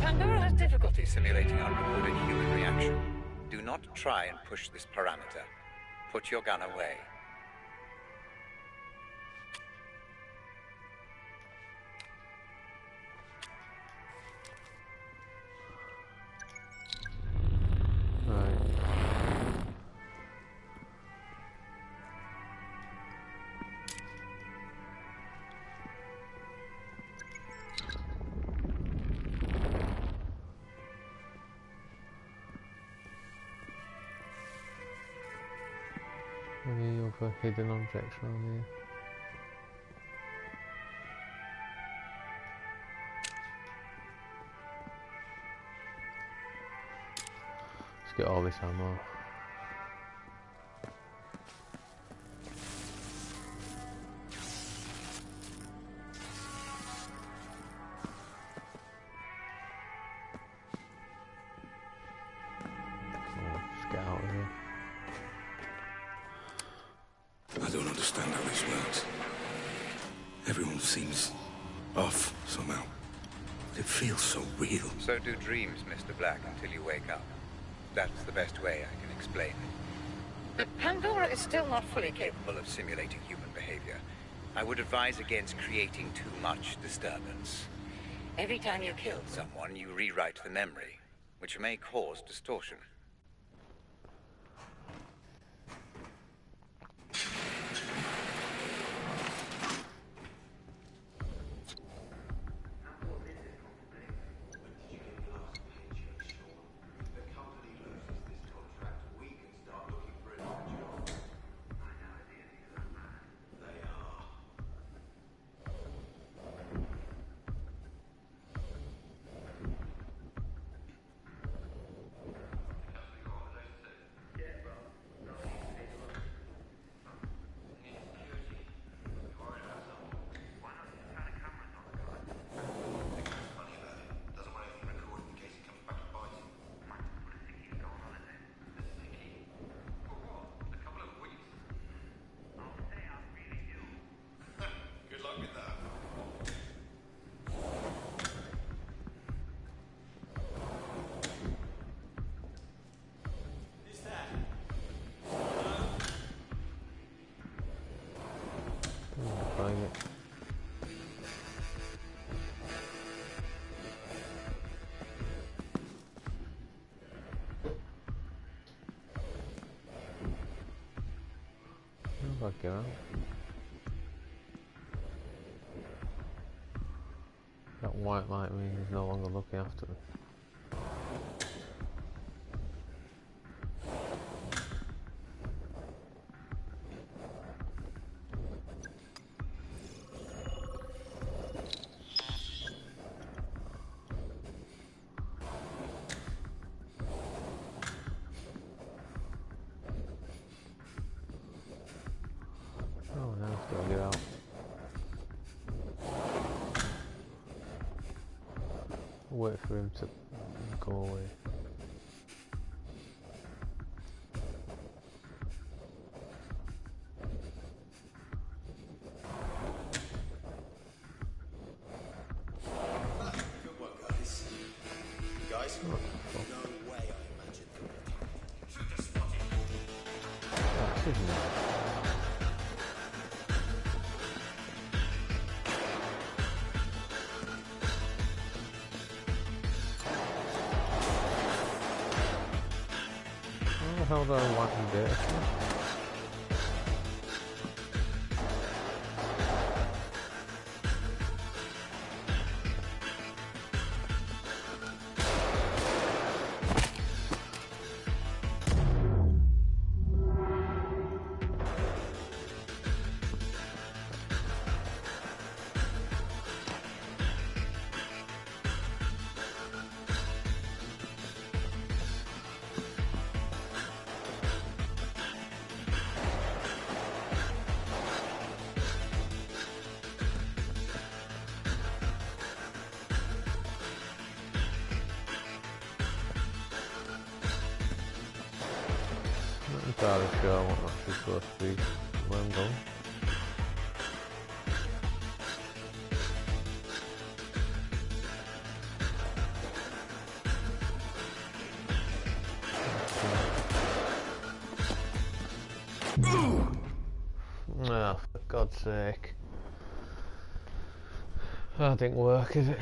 Pandora has difficulty simulating unrecorded human reaction. Do not try and push this parameter. Put your gun away. Any other hidden objects around here? Let's get all this ammo. Let's get out of here. I don't understand how this works. Everyone seems off somehow. It feels so real. So do dreams, Mr. Black, until you wake up. That's the best way I can explain it. But Pandora is still not fully capable of simulating human behavior. I would advise against creating too much disturbance. Every time you kill someone, you rewrite the memory, which may cause distortion. Fuck out. That white light means he's no longer looking after me. Wait for him to go away. Good one, guys. Guys? No way I imagined that. Shooter spotted. That's isn't it? How the hell do I want to do it? Not entirely sure what I'm actually supposed to be where I'm going. Oh, for God's sake. That didn't work, is it?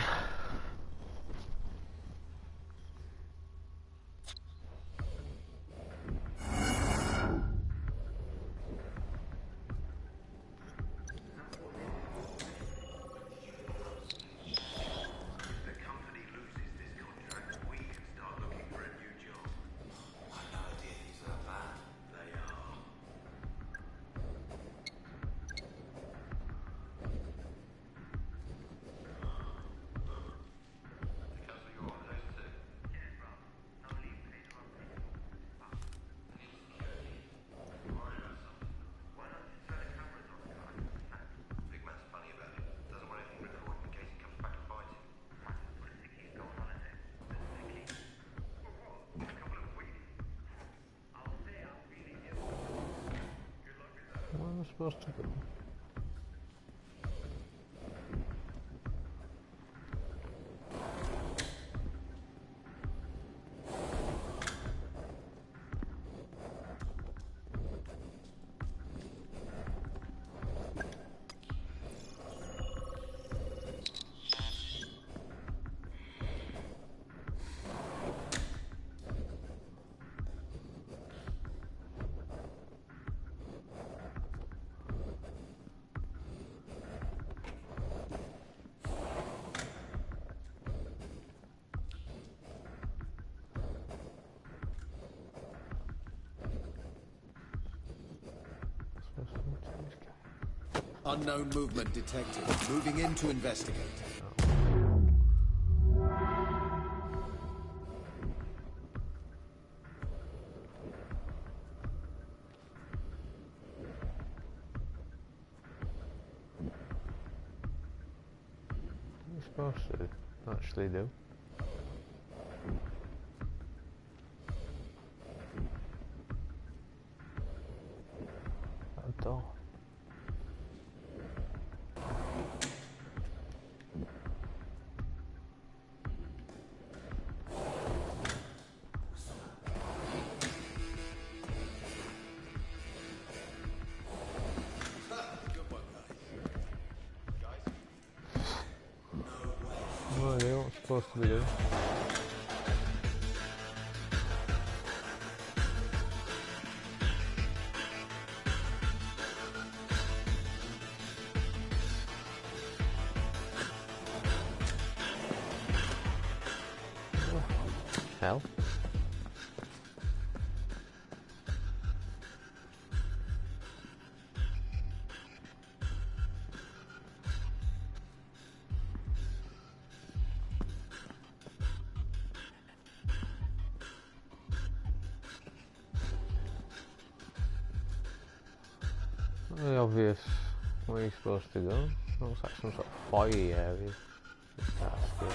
Where am I supposed to go? Unknown movement detected. Moving in to investigate. What are you supposed to actually do? That door. No idea what I'm supposed to be doing. Hell. Very obvious where you're supposed to go. Looks like some sort of foyer area. That's good.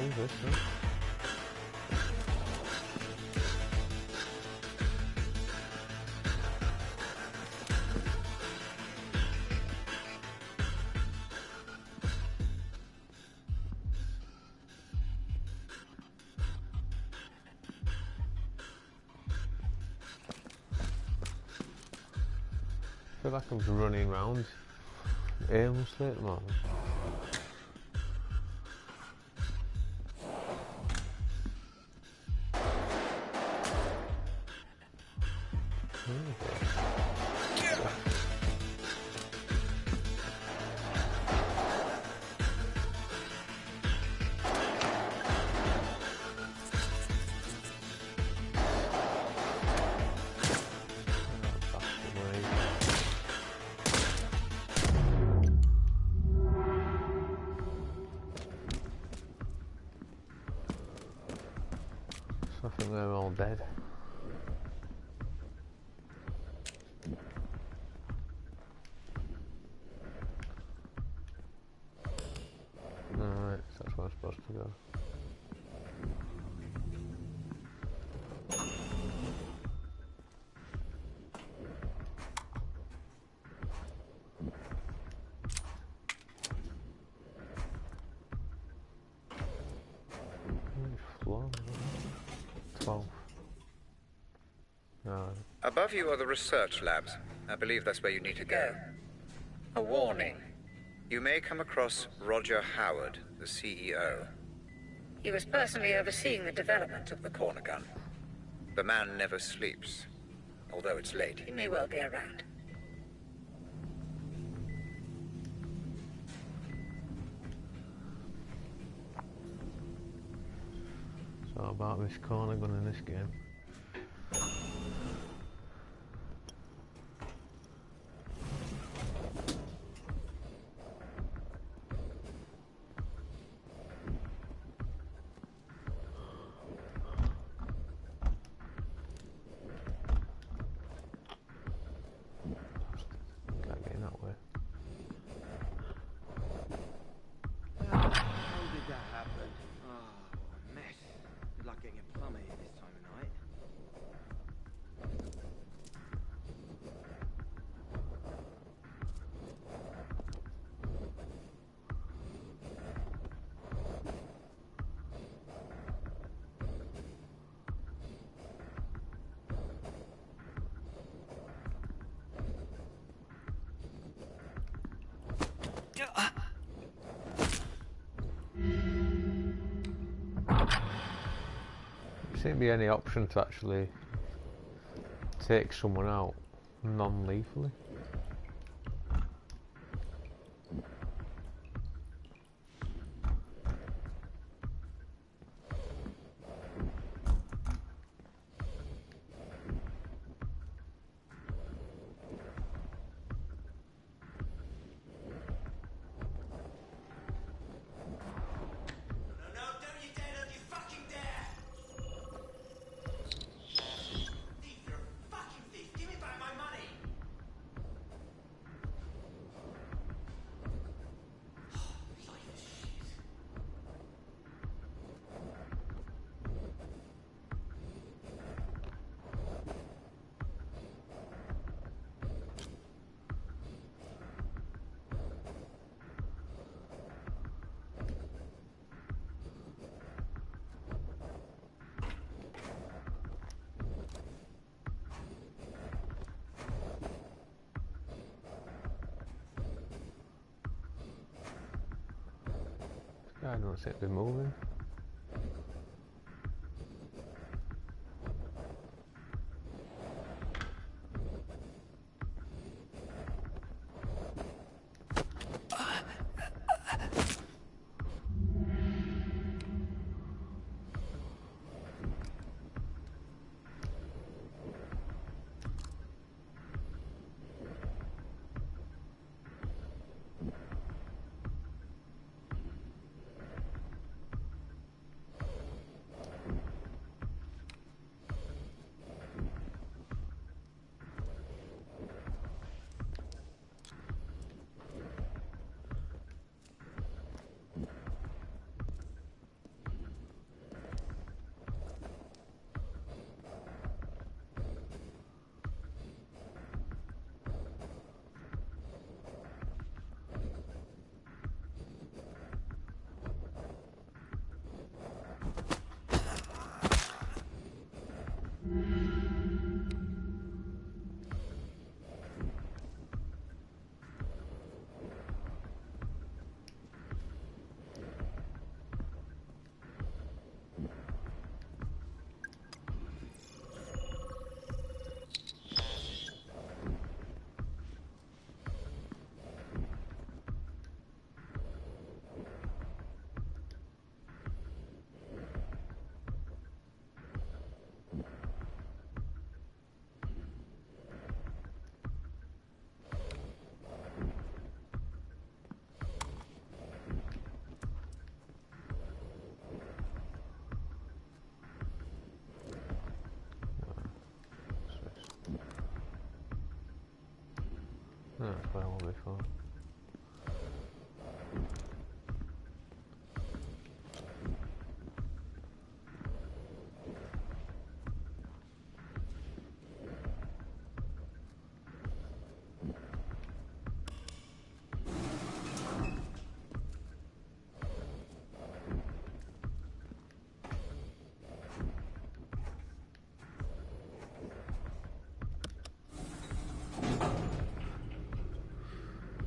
Who's this one? I feel like I'm just running around aimlessly at the moment. I think they're all dead. Alright, so that's where I'm supposed to go. Floor? 12. No. Above you are the research labs. I believe that's where you need to go. A warning. You may come across Roger Howard, the CEO. He was personally overseeing the development of the Corner gun. The man never sleeps. Although it's late. He may well be around. So about this corner gun in this game. Can't get in that way. How did that happen? Oh, what a mess. Good luck getting a plumber here this time of night. Seems to be any option to actually take someone out non-lethally. I don't seem to be moving. before.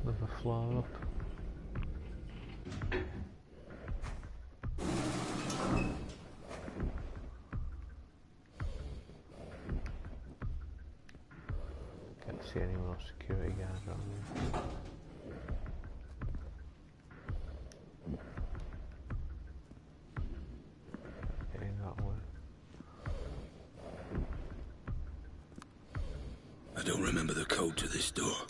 Another floor up. Can't see any more security guards around here. Getting that way. I don't remember the code to this door.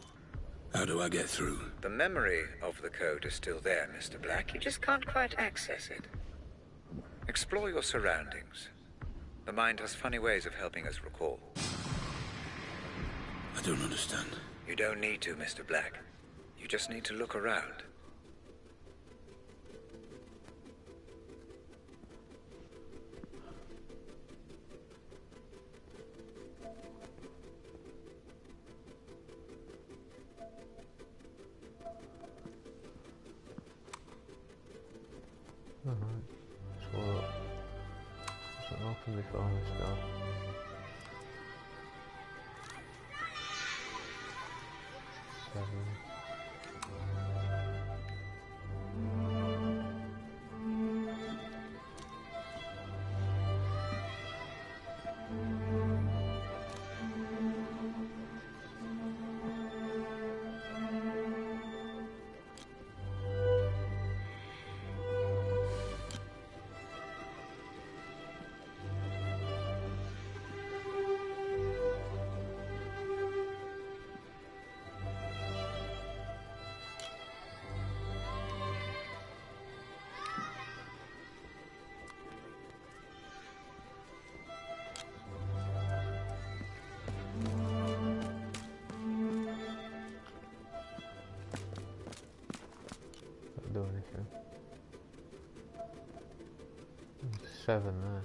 How do I get through? The memory of the code is still there, Mr. Black. You just can't quite access it. Explore your surroundings. The mind has funny ways of helping us recall. I don't understand. You don't need to, Mr. Black. You just need to look around. Alright, so wasn't open before this door. Don't do anything. 7 there.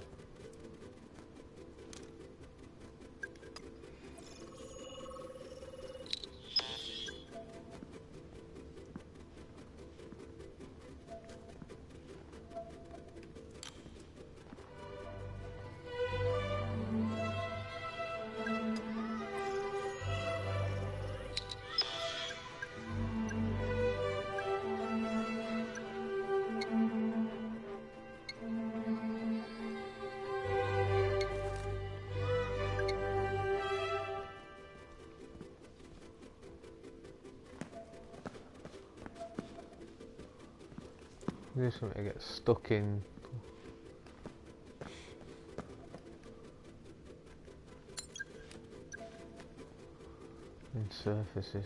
Do something to get stuck in. Surfaces.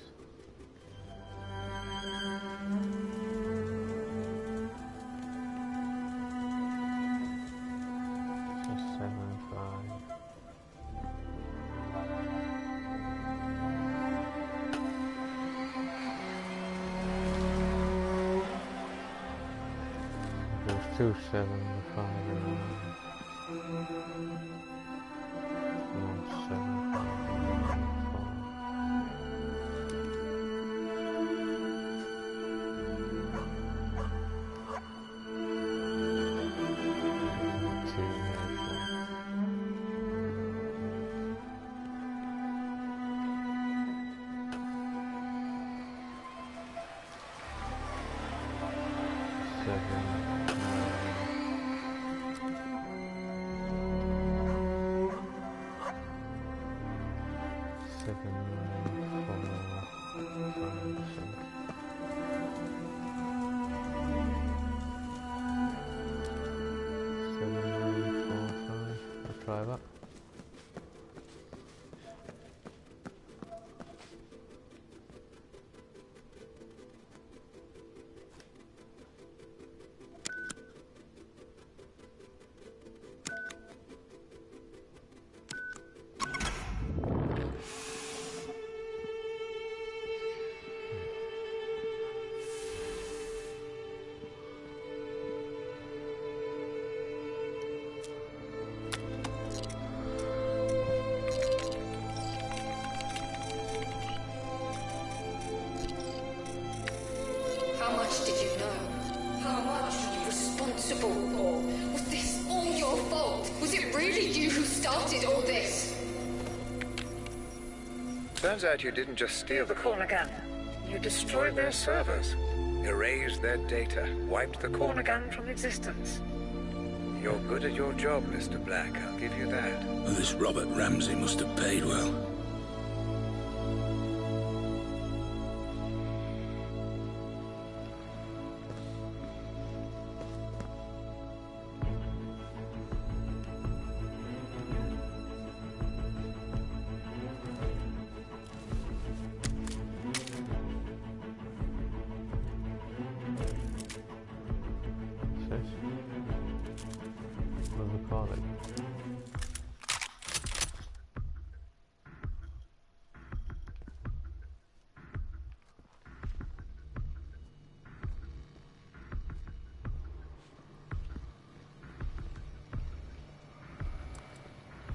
So 7, 5. There's 2, 7, 5, and 1. 7, 5, 4. Try that. really you who started all this? Turns out you didn't just steal the Corner gun. You destroyed their servers. erased their data, wiped the corner gun. Gun from existence. You're good at your job, Mr. Black, I'll give you that. Well, this Robert Ramsey must have paid well.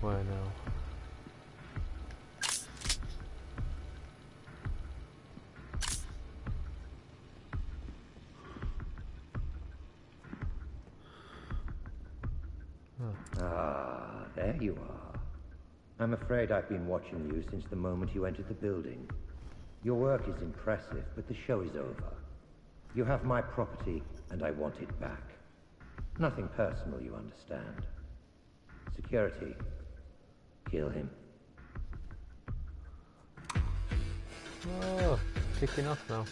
Where now? Ah, there you are. I'm afraid I've been watching you since the moment you entered the building. Your work is impressive, but the show is over. You have my property, and I want it back. Nothing personal, you understand. Security. Kill him. Oh, kicking off now.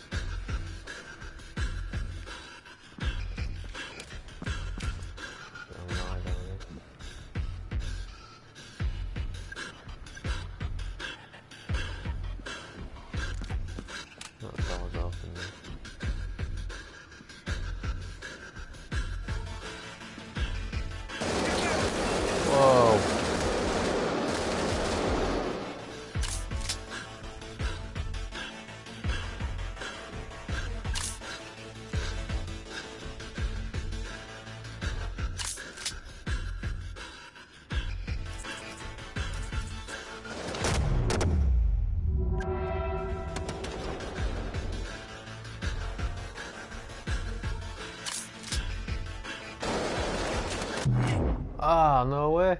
Ah, no way.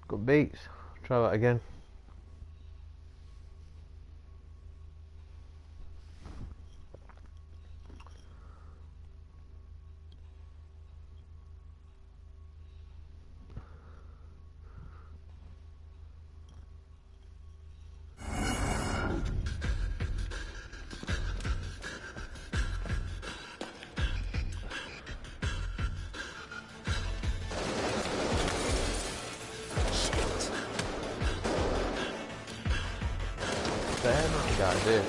Got beats. Try that again. Damn, that guy did.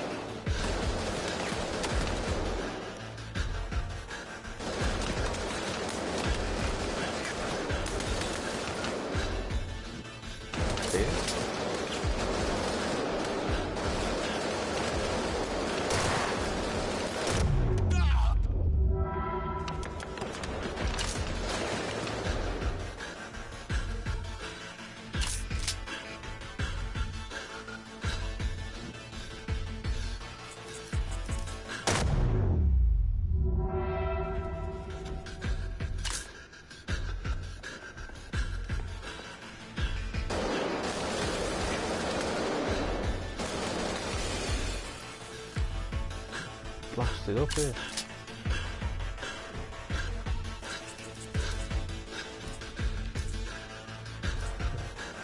Blasted up here.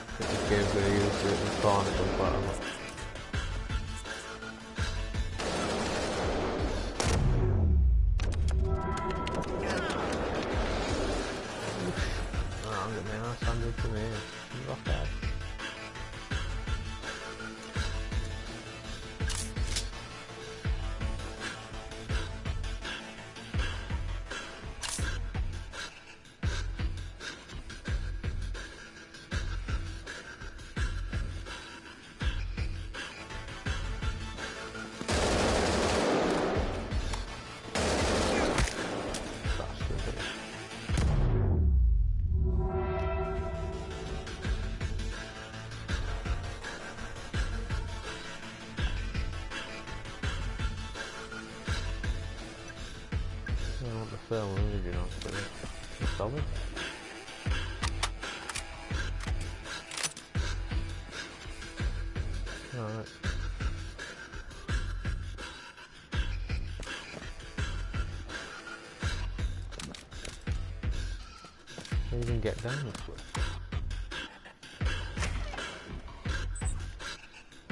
I think this game's going to use it in Carnival quite a lot. Oh, I'm getting my ass handed to me. Rock out. I want the film, you know, but it's solid. can't even get down this way.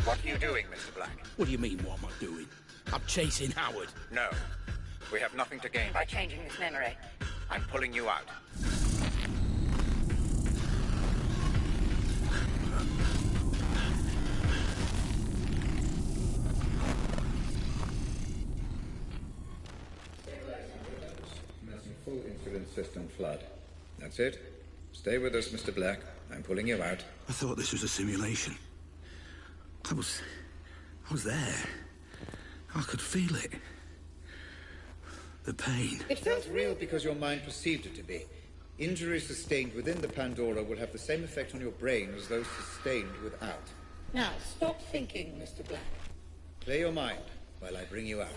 What are you doing, Mr. Black? What do you mean, what am I doing? I'm chasing Howard. No. We have nothing to gain By changing this memory. I'm pulling you out. Full insulin system flood. That's it. Stay with us, Mr. Black. I'm pulling you out. I thought this was a simulation. I was there. I could feel it. The pain. It felt real because your mind perceived it to be. Injuries sustained within the Pandora will have the same effect on your brain as those sustained without. Now, stop thinking, Mr. Black. Clear your mind while I bring you out.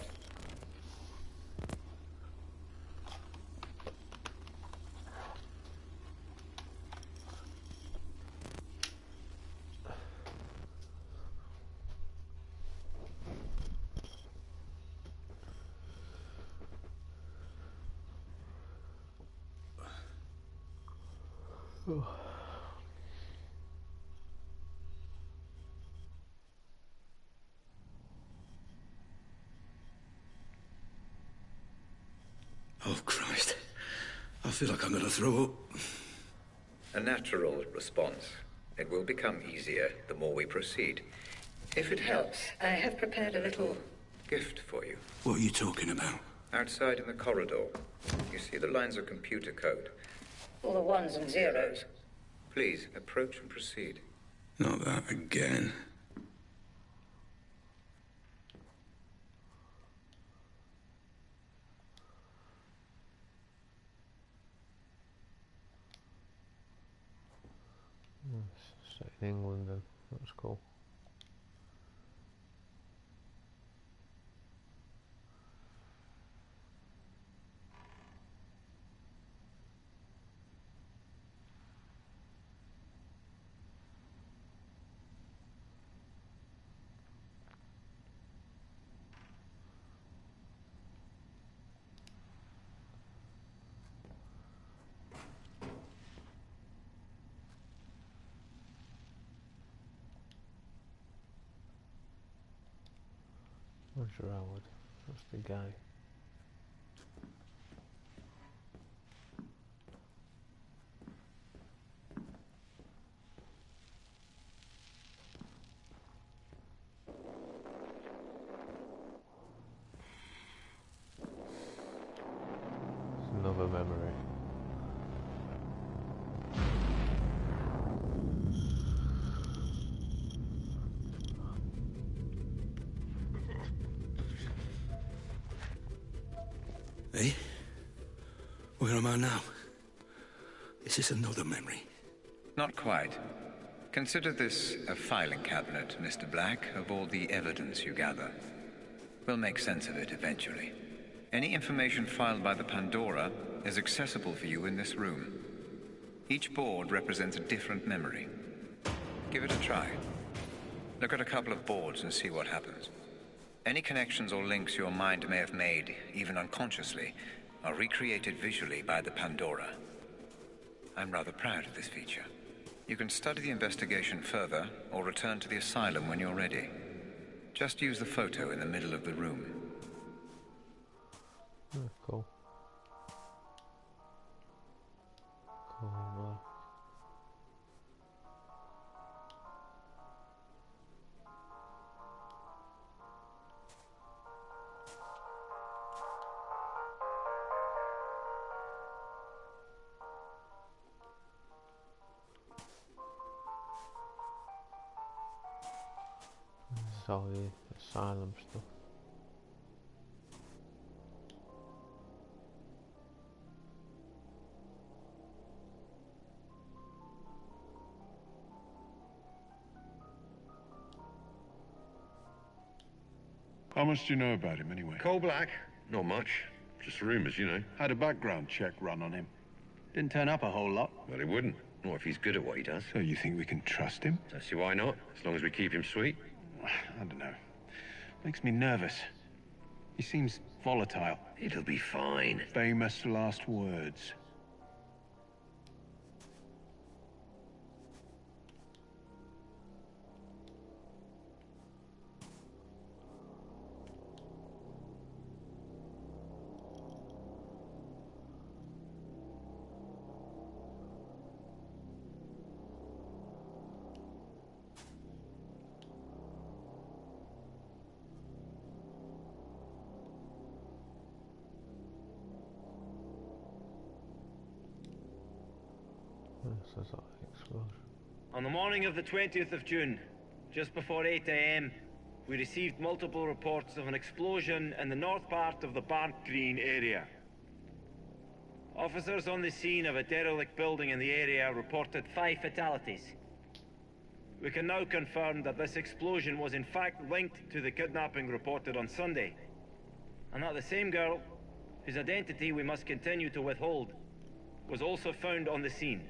Oh, Christ. I feel like I'm gonna throw up. A natural response. It will become easier the more we proceed. If it helps, I have prepared a little... gift for you. What are you talking about? Outside in the corridor. You see the lines of computer code. all the ones and zeros. Please, approach and proceed. Not that again. Set in England then. That's cool. Roger Howard, that's the guy. It's another memory. Eh? Where am I now? Is this another memory? Not quite. Consider this a filing cabinet, Mr. Black, of all the evidence you gather. We'll make sense of it eventually. Any information filed by the Pandora is accessible for you in this room. Each board represents a different memory. Give it a try. Look at a couple of boards and see what happens. Any connections or links your mind may have made, even unconsciously, are recreated visually by the Pandora. I'm rather proud of this feature. You can study the investigation further, or return to the asylum when you're ready. Just use the photo in the middle of the room. Oh, cool. Cool. This is all the asylum stuff. How much do you know about him, anyway? Coal Black? Not much. Just rumours, you know. Had a background check run on him. Didn't turn up a whole lot. Well, he wouldn't. Not if he's good at what he does. So you think we can trust him? I see why not, as long as we keep him sweet. I don't know. Makes me nervous. He seems volatile. It'll be fine. Famous last words. So it's like explosion. On the morning of the 20th of June, just before 8 AM, we received multiple reports of an explosion in the north part of the Barnt Green area. Officers on the scene of a derelict building in the area reported 5 fatalities. We can now confirm that this explosion was in fact linked to the kidnapping reported on Sunday, and that the same girl, whose identity we must continue to withhold, was also found on the scene.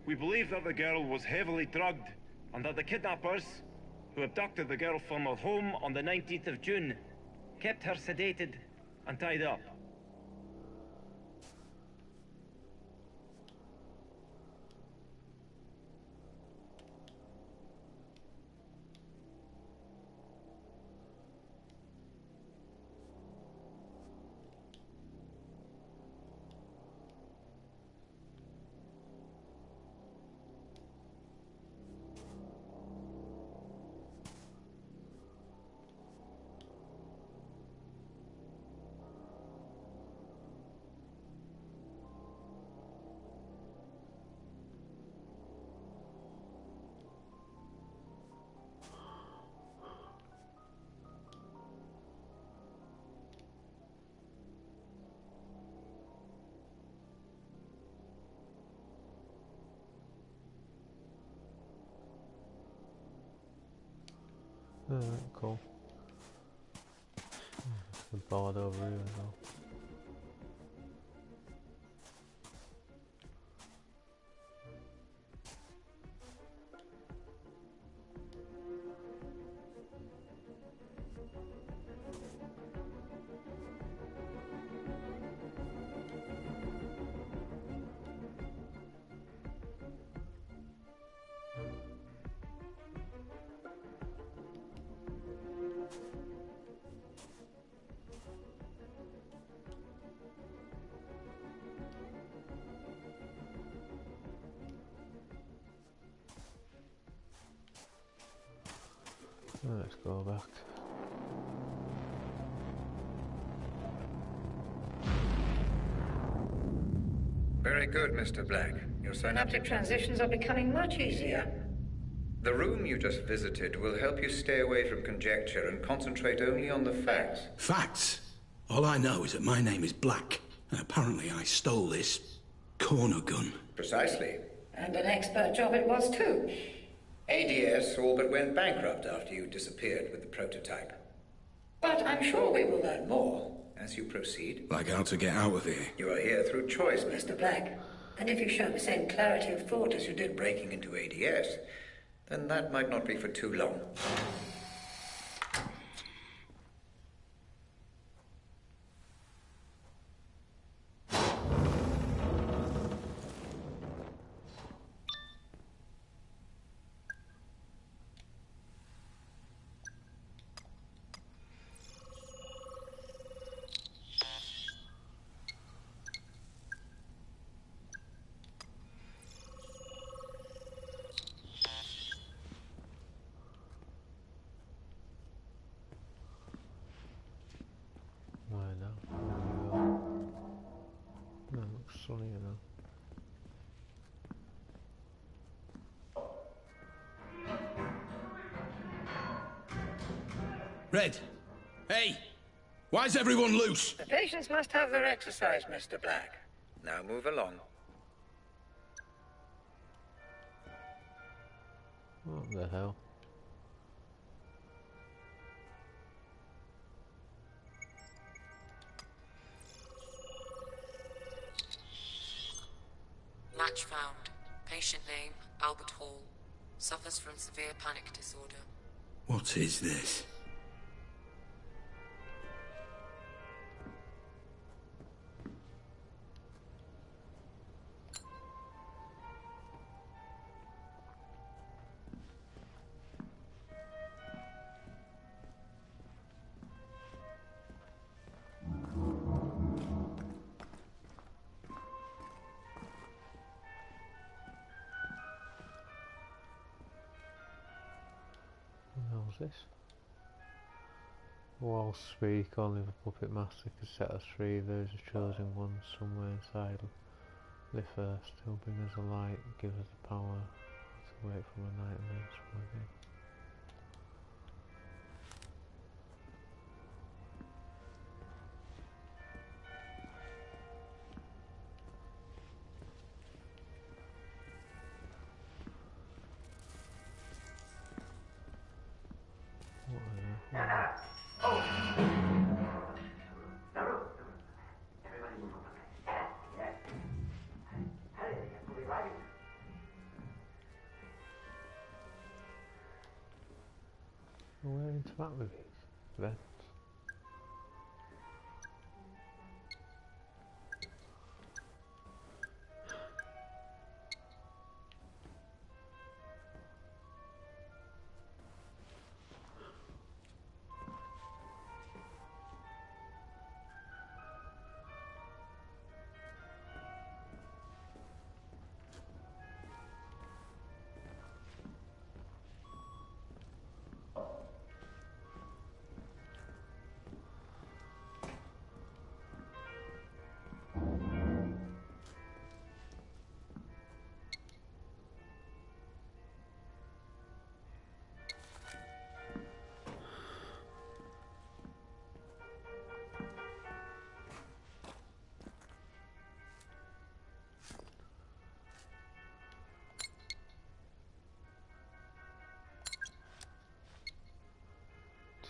We believe that the girl was heavily drugged, and that the kidnappers, who abducted the girl from her home on the 19th of June, kept her sedated and tied up. Cool. The board over here as well. Let's go back. Very good, Mr. Black. Your Synaptic transitions are becoming much easier. The room you just visited will help you stay away from conjecture and concentrate only on the facts. Facts? All I know is that my name is Black, and apparently I stole this corner gun. Precisely. And an expert job it was too. ADS all but went bankrupt after you disappeared with the prototype. But I'm sure we will learn more. As you proceed. Like how to get out of here. You are here through choice, Mr. Black. And if you show the same clarity of thought as you did breaking into ADS, then that might not be for too long. Red! Hey! Why's everyone loose? The patients must have their exercise, Mr. Black. Now move along. What the hell? Match found. Patient name, Albert Hall. Suffers from severe panic disorder. What is this? This? Walls speak, only the puppet master can set us free. There's a chosen one somewhere inside Live first, he'll bring us the light, give us the power to wait for the night and then swim again. Where interact with these events?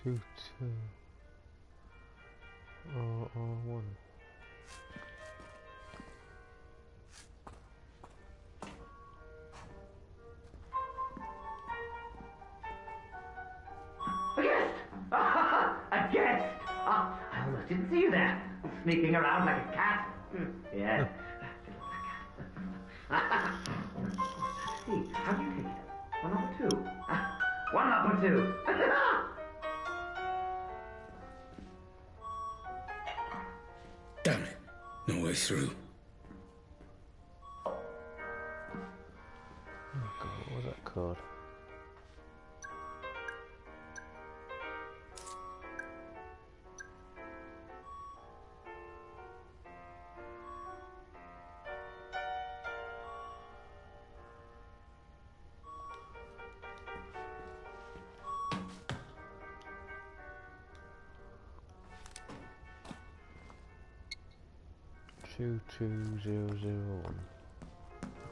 Two. Or one. A guest! A guest! I almost didn't see you there. Sneaking around like a cat. Yeah. See, how do you take it? 1 number 2. 1 number 2. Damn it. No way through. Oh god, what was that code? Two 2001.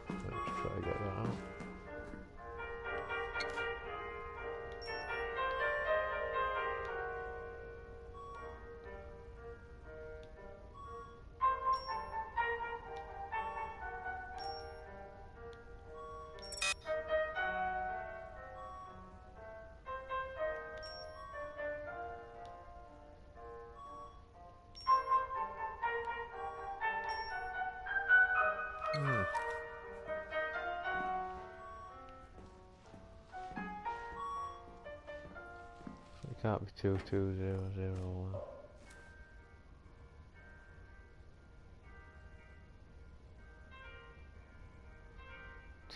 Let's try to get that out. It can't be 22001.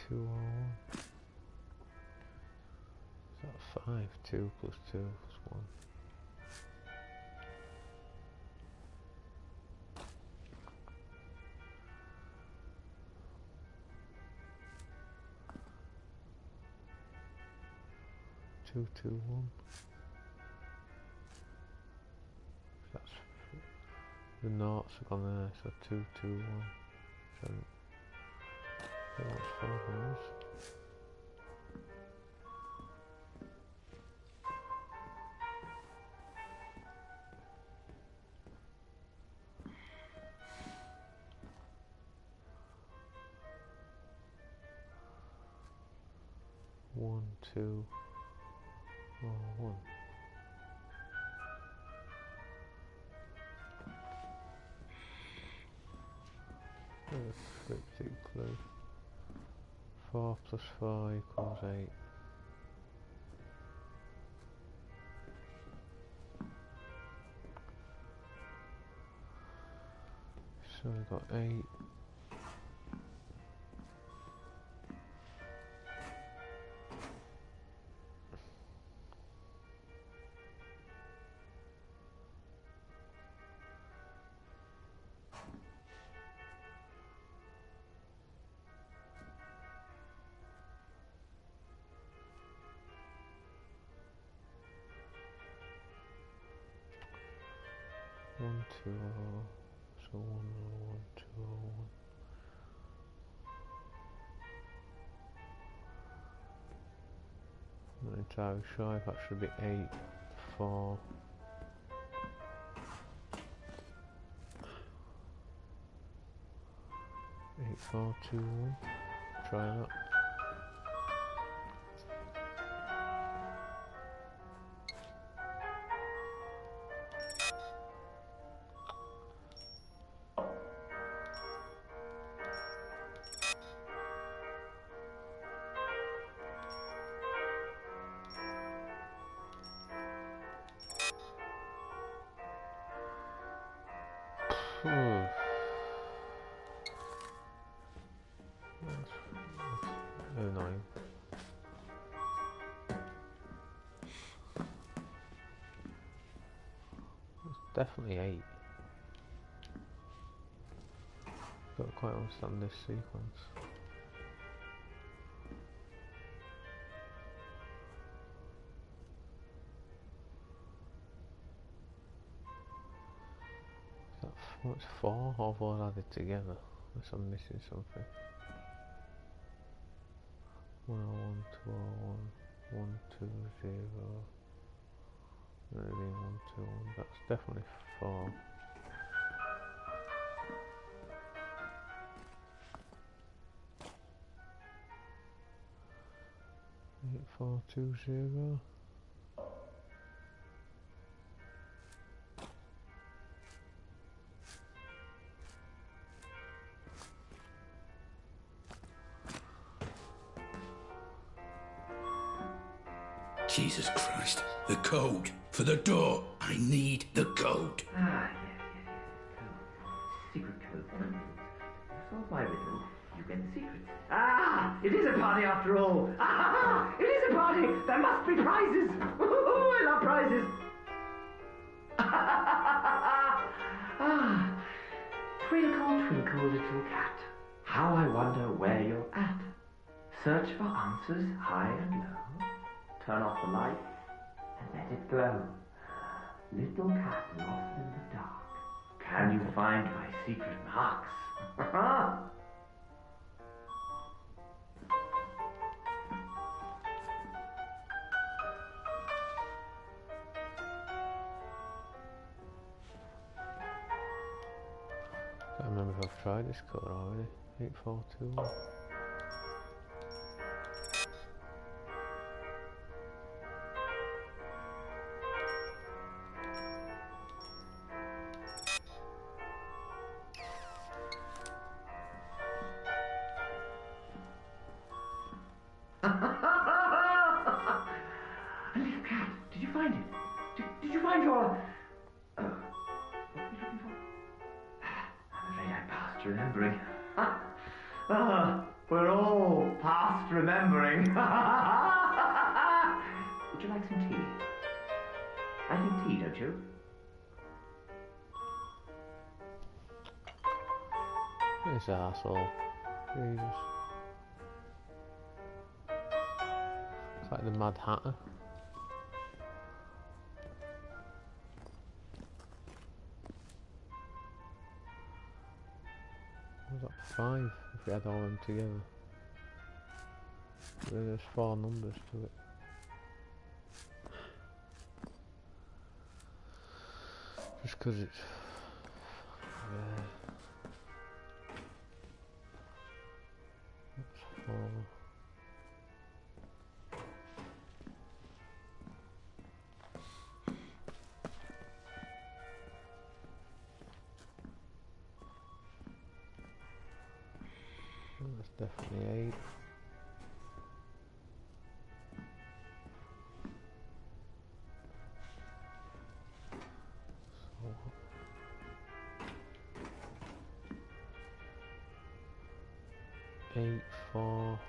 Is that 5? 2 plus 2 plus 1. Two, 1. That's the noughts have gone there, so 2, 2, 1. So that was 4 rows. One, 2, or 1. Cryptic clue. 4 plus 4 equals 8. So we've got 8. 2, so 1, 1, 2, 1. I'm not entirely sure if that should be 8, 4. 8, 4, 2, 1. Try that. Annoying. It's definitely 8. Don't quite understand this sequence. What's 4? All 4 added together. Unless I'm missing something. 101, 201, 120. Maybe 121. That's definitely 4. 8420. Jesus Christ. The code. For the door. I need the code. Ah, yes. Secret code. Solve my riddle. You get the secret. Ah! It is a party after all. Ah! It is a party. There must be prizes. I love prizes. Ah! Twinkle, twinkle, little cat. How I wonder where you're at. Search for answers high and low. Turn off the light and let it glow. Little cat lost in the dark. Can you find my secret marks? I don't remember if I've tried this code already. 8421. Little cat, did you find it? Did you find your... what were you looking for? I'm afraid I'm past remembering. We're all past remembering. Would you like some tea? I think tea, don't you? This asshole. Jesus. It's like the Mad Hatter. What was that? 5 if we add all them together. There's 4 numbers to it. Just because it's... That's 4. That's definitely 8. So 8, 4.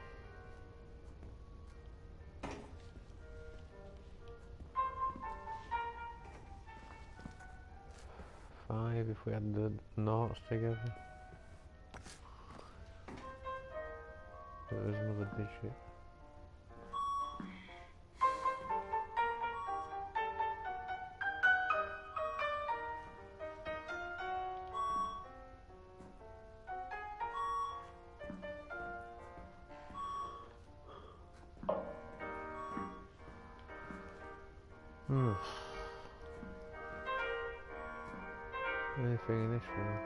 5 if we add the noughts together. There's another digit. Anything in this room?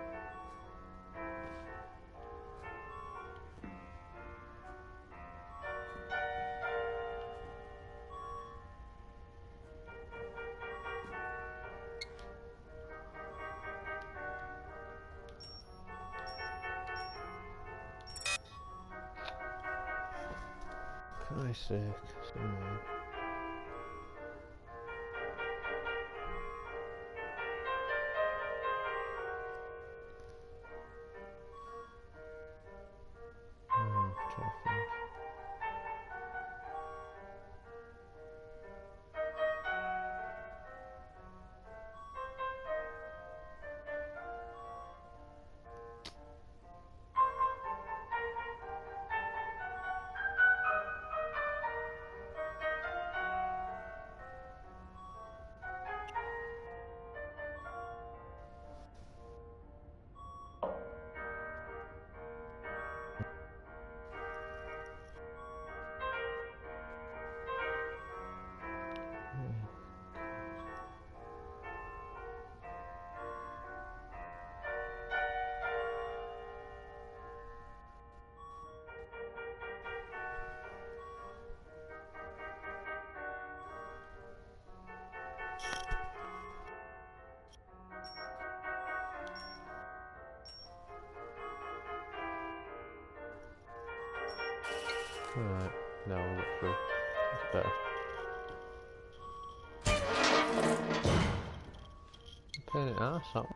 Christ's sake, somewhere. Trying to think. Alright, now we'll get through. It's better. Pain in the arse, that one.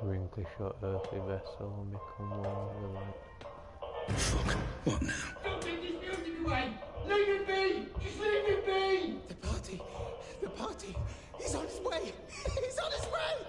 Wrinkly short earthly vessel and become one with the light. Fuck, what now? Don't take this music away! Leave it be! Just leave it be! The party, he's on his way! He's on his way!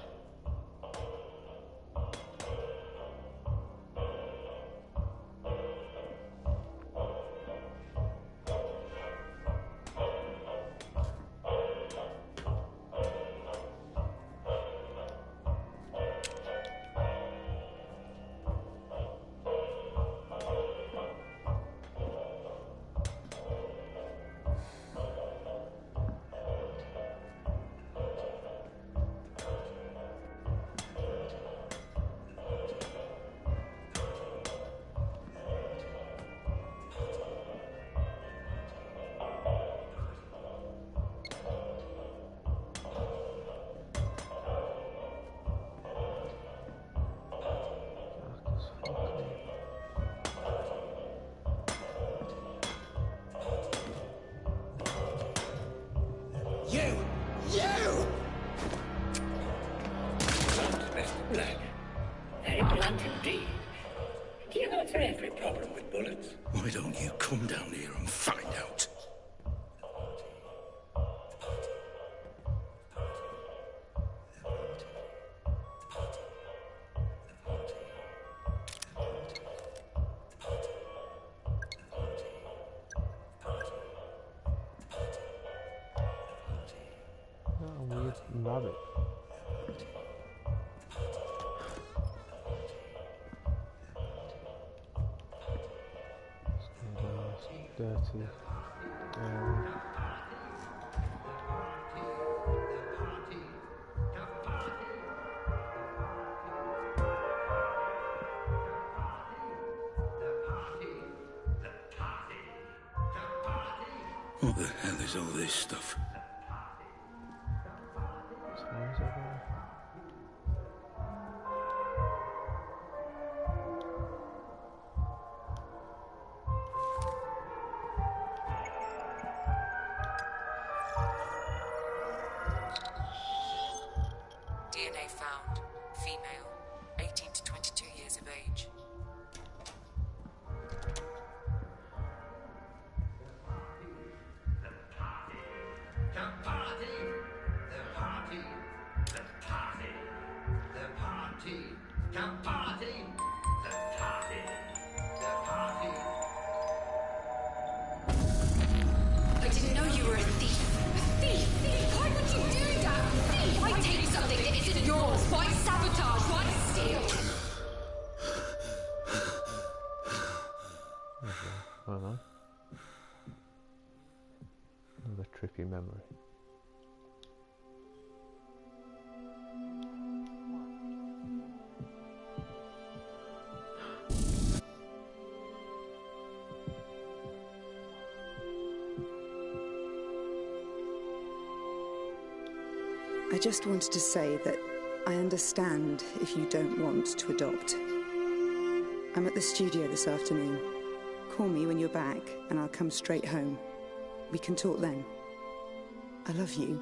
Very blunt indeed. Do you go through every problem with bullets? Why don't you come down here and find out? Rabbit. Dirty. What the hell is all this stuff? DNA found. Female, 18 to 22 years of age. I didn't know you were a thief. A thief? Why would you do that? Thief! Why take something that isn't yours? Why sabotage? Why steal? I just wanted to say that I understand if you don't want to adopt. I'm at the studio this afternoon. Call me when you're back, and I'll come straight home. We can talk then. I love you.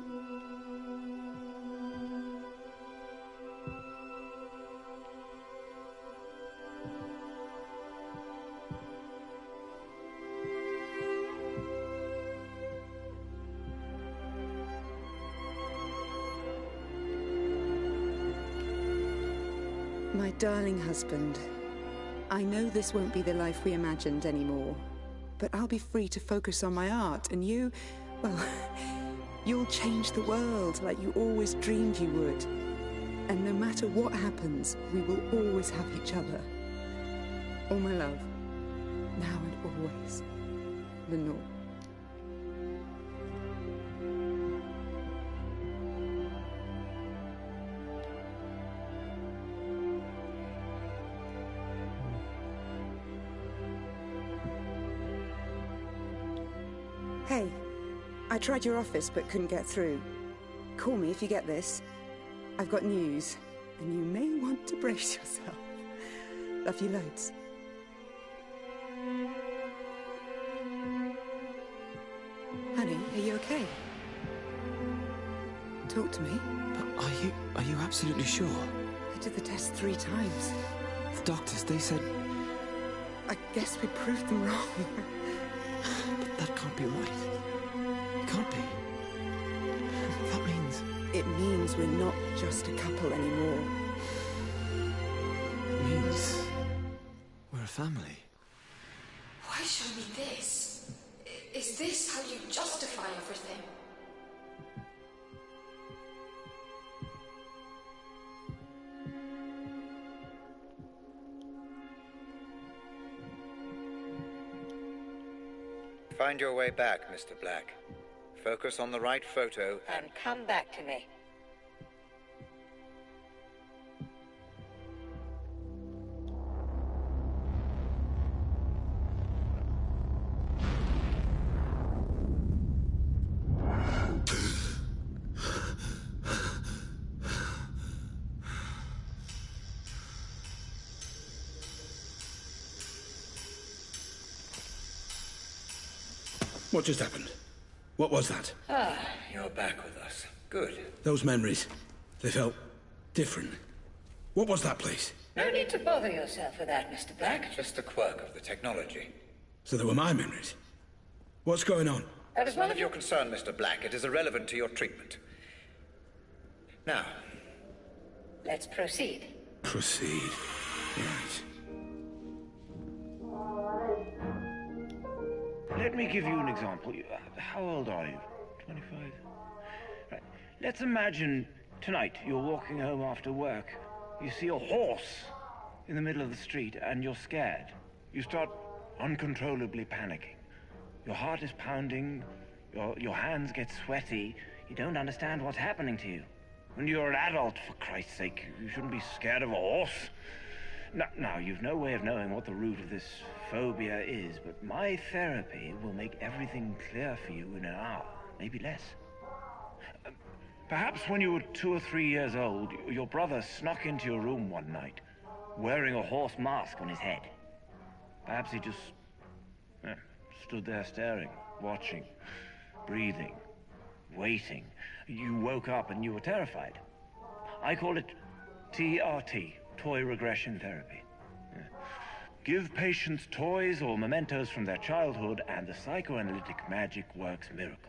My darling husband, I know this won't be the life we imagined anymore, but I'll be free to focus on my art, and you, well, you'll change the world like you always dreamed you would. And no matter what happens, we will always have each other. All my love, now and always, Lenore. Hey, I tried your office but couldn't get through. Call me if you get this. I've got news, and you may want to brace yourself. Love you loads. Honey, are you okay? Talk to me. But are you absolutely sure? I did the test 3 times. The doctors, they said... I guess we proved them wrong. But that can't be right. It can't be. That means... It means we're not just a couple anymore. It means... we're a family. Why show me this? Is this how you justify everything? Find your way back, Mr. Black. Focus on the right photo And come back to me. What just happened? What was that? Ah, you're back with us. Good. Those memories, they felt different. What was that place? No need to bother yourself with that, Mr. Black. Just a quirk of the technology. So they were my memories. What's going on? That is None of your concern, Mr. Black. It is irrelevant to your treatment. Now. Let's proceed. Proceed. Right. Let me give you an example. How old are you? 25? Right. Let's imagine tonight you're walking home after work. You see a horse in the middle of the street and you're scared. You start uncontrollably panicking. Your heart is pounding, your hands get sweaty. You don't understand what's happening to you. When you're an adult, for Christ's sake, you shouldn't be scared of a horse. Now, you've no way of knowing what the root of this phobia is, but my therapy will make everything clear for you in an hour, maybe less. Perhaps when you were 2 or 3 years old, your brother snuck into your room one night, wearing a horse mask on his head. Perhaps he just stood there staring, watching, breathing, waiting. You woke up and you were terrified. I call it TRT. Toy regression therapy. Yeah. Give patients toys or mementos from their childhood, and the psychoanalytic magic works miracles.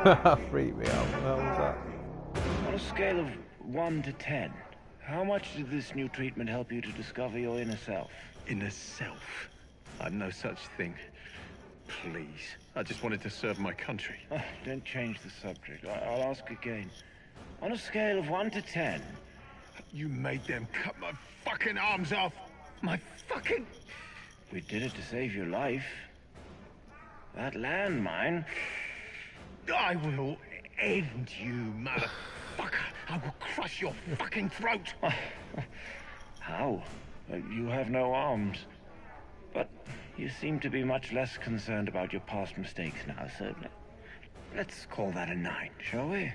Freaked me out. What was that? On a scale of 1 to 10, how much did this new treatment help you to discover your inner self? Inner self? I'm no such thing. Please. I just wanted to serve my country. Oh, don't change the subject. I'll ask again. On a scale of 1 to 10... You made them cut my fucking arms off! My fucking... We did it to save your life. That landmine... I will end you, motherfucker! I will crush your fucking throat! How? You have no arms. But you seem to be much less concerned about your past mistakes now, so let's call that a 9, shall we?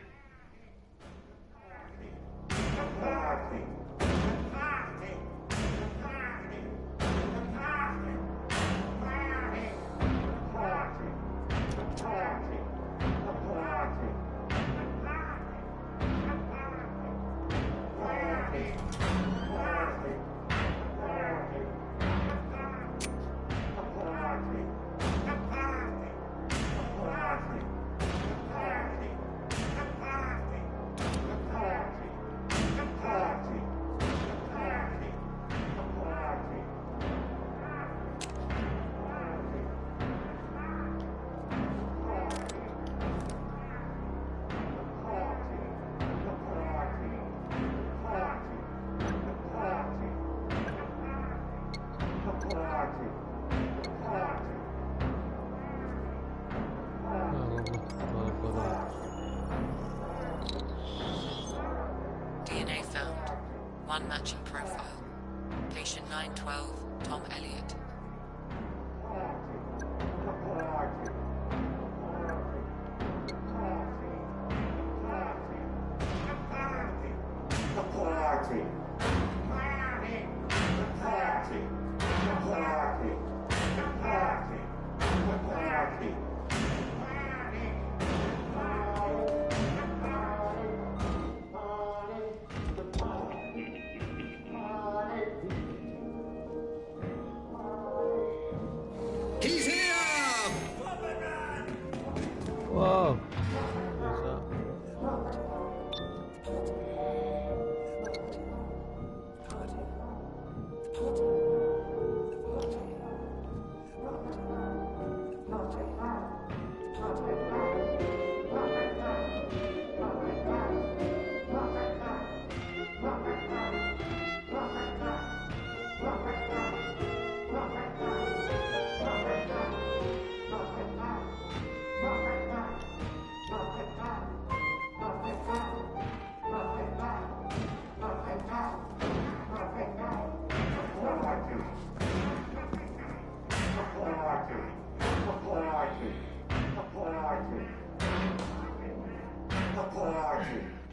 DNA found. One matching profile. Patient 912, Tom Elliott. He's here! Whoa!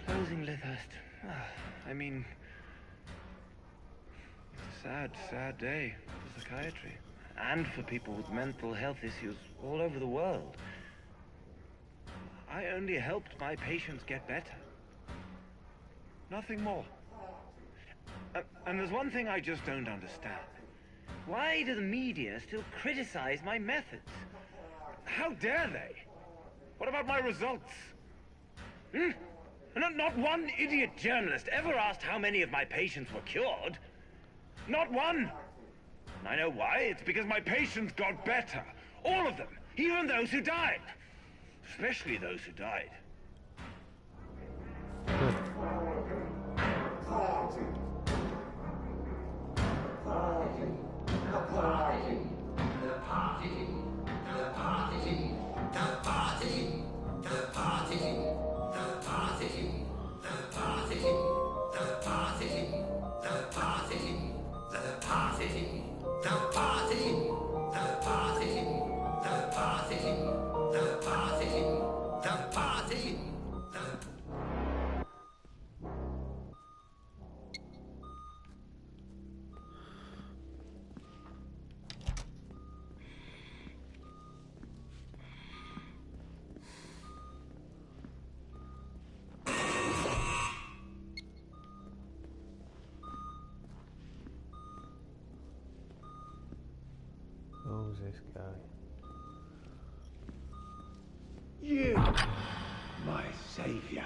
Closing Lythurst. I mean... It's a sad, sad day for psychiatry. And for people with mental health issues all over the world. I only helped my patients get better. Nothing more. And there's one thing I just don't understand. Why do the media still criticize my methods? How dare they? What about my results? Not one idiot journalist ever asked how many of my patients were cured. Not one! I know why. It's because my patients got better. All of them. Even those who died. Especially those who died. Who's this guy? You! My savior.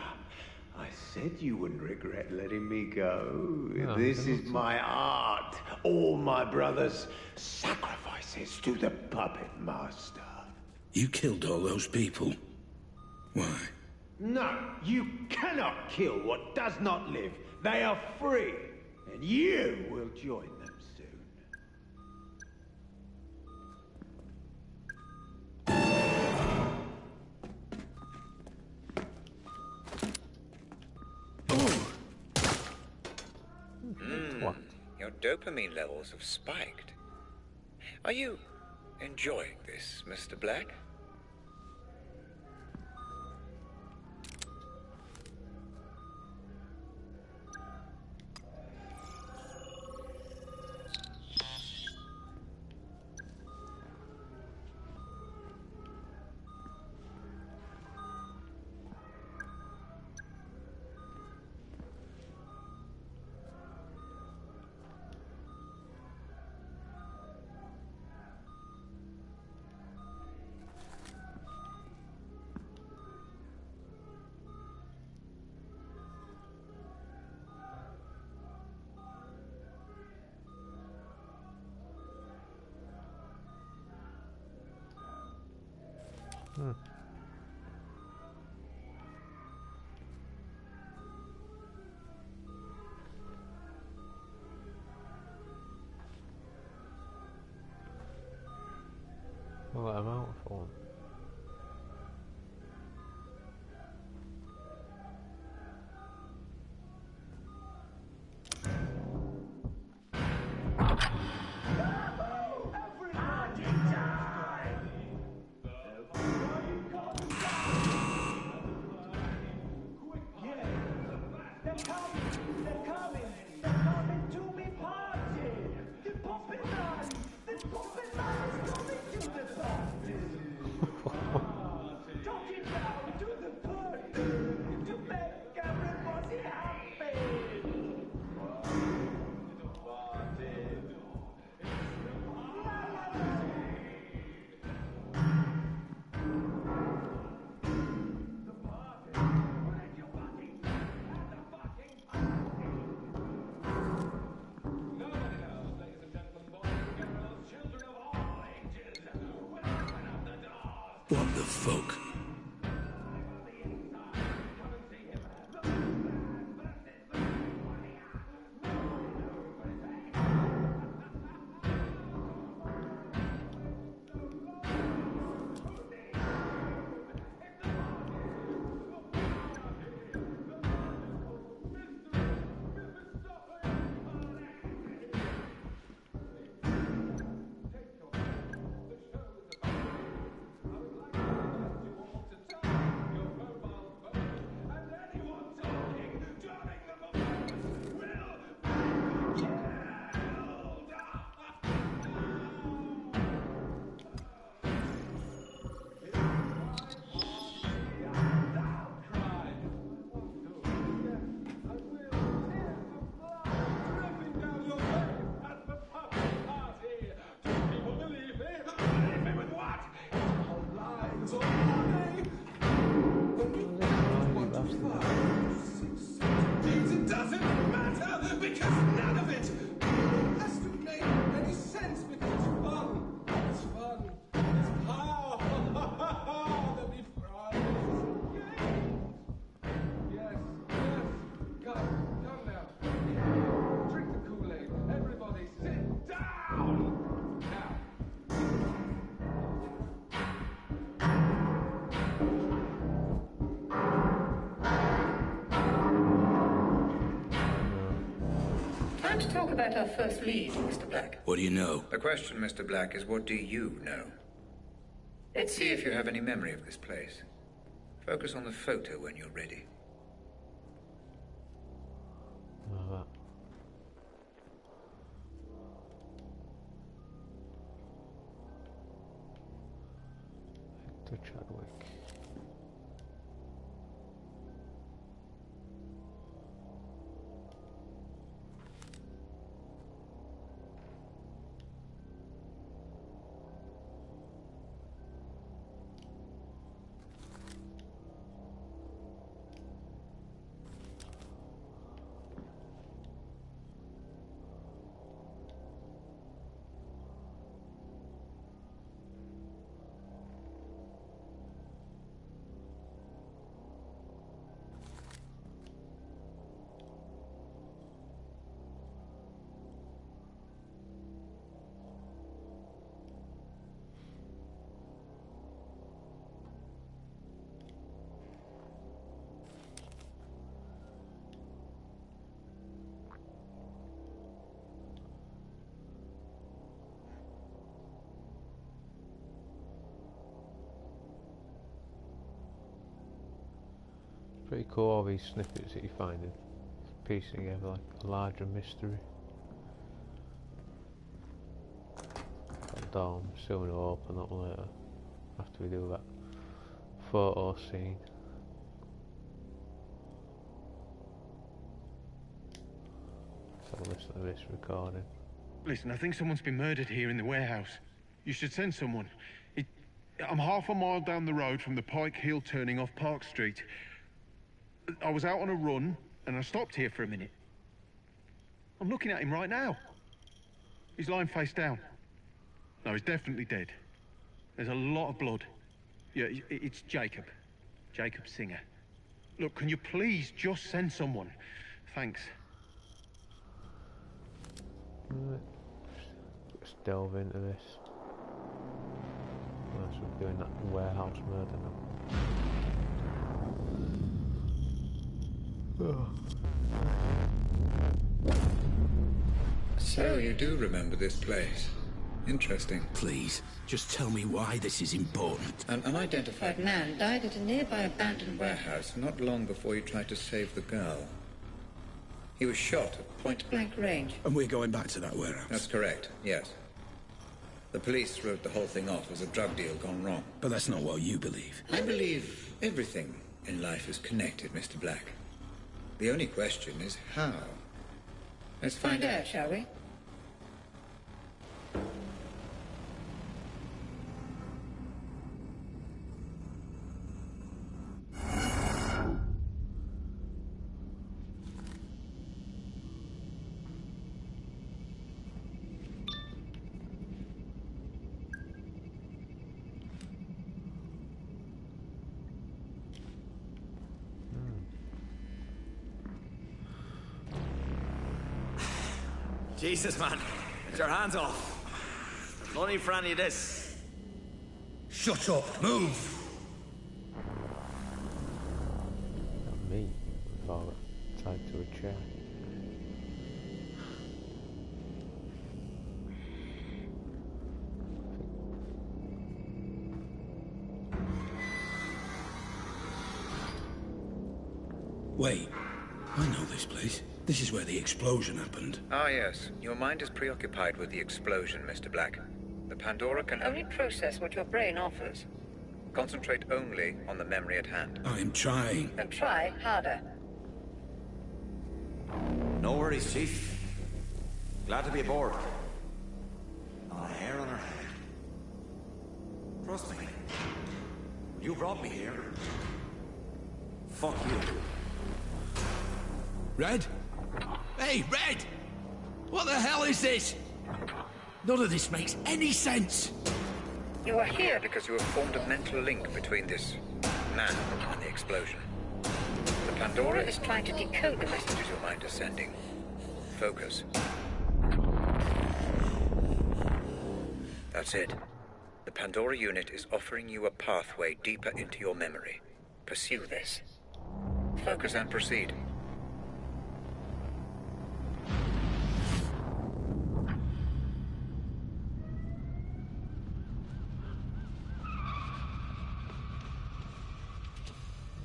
I said you wouldn't regret letting me go. No, This is my art. All my brothers' sacrifices to the puppet master. You killed all those people. Why? No, you cannot kill what does not live. They are free, and you will join them soon. Your dopamine levels have spiked. Are you enjoying this, Mr. Black? What amount for? What the fuck? It doesn't matter because none of it has to make any sense because it's fun. It's fun. It's power. Let me fry. Yes, yes. Come now. Drink the Kool-Aid. Everybody sit down. Now. Time to talk about our first lead, Mr. Black. What do you know? The question, Mr. Black, is what do you know? Let's see if you have any memory of this place. Focus on the photo when you're ready. To Chadwick. Pretty cool, all these snippets that you find in piecing together like a larger mystery. That door, I'm still going to open up later after we do that photo scene. So listen to this recording. Listen, I think someone's been murdered here in the warehouse. You should send someone. I'm half a mile down the road from the Pike Hill turning off Park Street. I was out on a run, and I stopped here for a minute. I'm looking at him right now. He's lying face down. No, he's definitely dead. There's a lot of blood. Yeah, it's Jacob. Jacob Singer. Look, can you please just send someone? Thanks. Right. Let's delve into this. Unless we're doing that warehouse murder now. So you do remember this place? Interesting. Please, just tell me why this is important. An unidentified man died at a nearby abandoned warehouse not long before you tried to save the girl. He was shot at point-blank range. And we're going back to that warehouse? That's correct, yes. The police wrote the whole thing off as a drug deal gone wrong. But that's not what you believe. I believe everything in life is connected, Mr. Black. The only question is how. Let's find out, shall we? Jesus, man. Get your hands off. No need for any of this. Shut up. Move. Not me. Father tied to a chair. Wait. I know this place. This is where the explosion happened. Ah, yes. Your mind is preoccupied with the explosion, Mr. Black. The Pandora can only process what your brain offers. Concentrate only on the memory at hand. I am trying. Then try harder. No worries, Chief. Glad to be aboard. Not a hair on her head. Trust me. You brought me here. Fuck you. Red? Hey, Red! What the hell is this? None of this makes any sense. You are here because you have formed a mental link between this man and the explosion. The Pandora is trying to decode the messages your mind is sending. Focus. That's it. The Pandora unit is offering you a pathway deeper into your memory. Pursue this. Focus and proceed.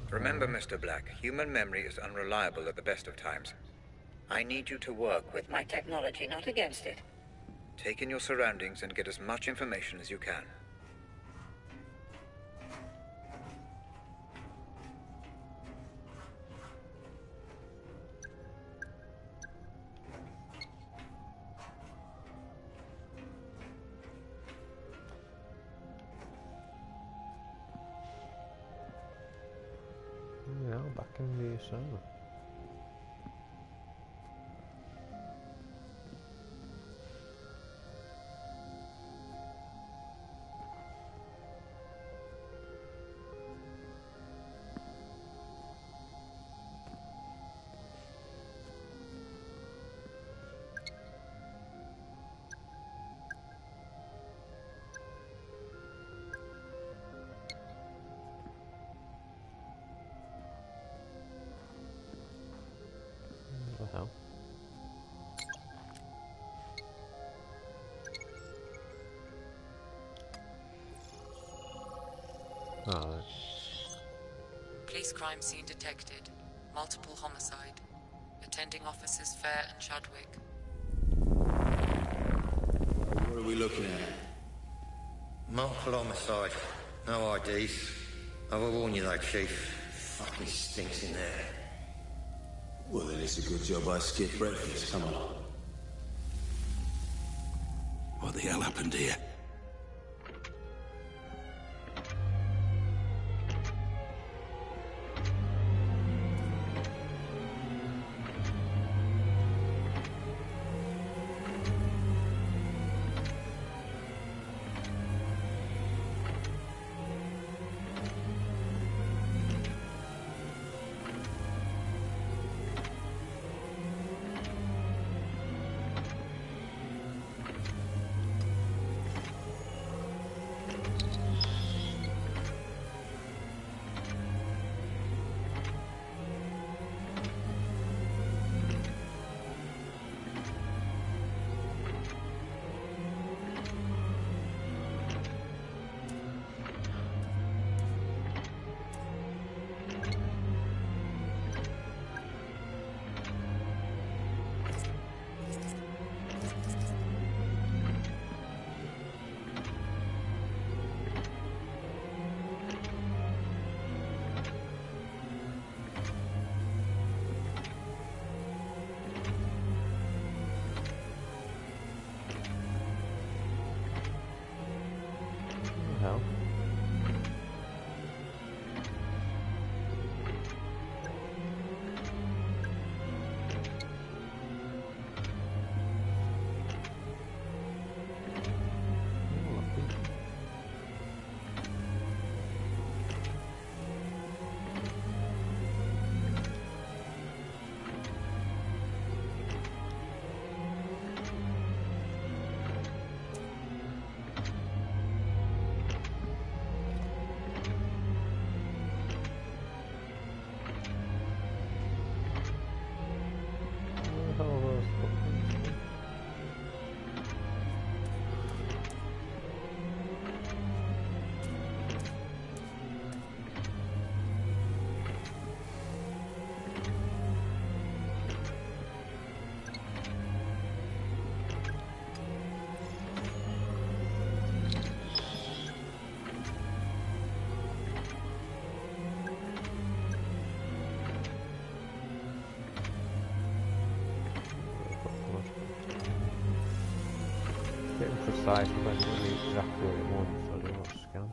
Remember, Mr. Black, human memory is unreliable at the best of times. I need you to work with my technology, not against it. Take in your surroundings and get as much information as you can. Yeah, back in the asylum. What the hell? Please Police crime scene detected. Multiple homicide. Attending officers Fair and Chadwick. What are we looking at? Multiple homicide. No IDs. I will warn you though, Chief. Fucking stinks in there. Well, then it's a good job I skipped breakfast. Come on. What the hell happened here? Hell. Getting precise, but I don't know exactly what it wants, so I do not scan.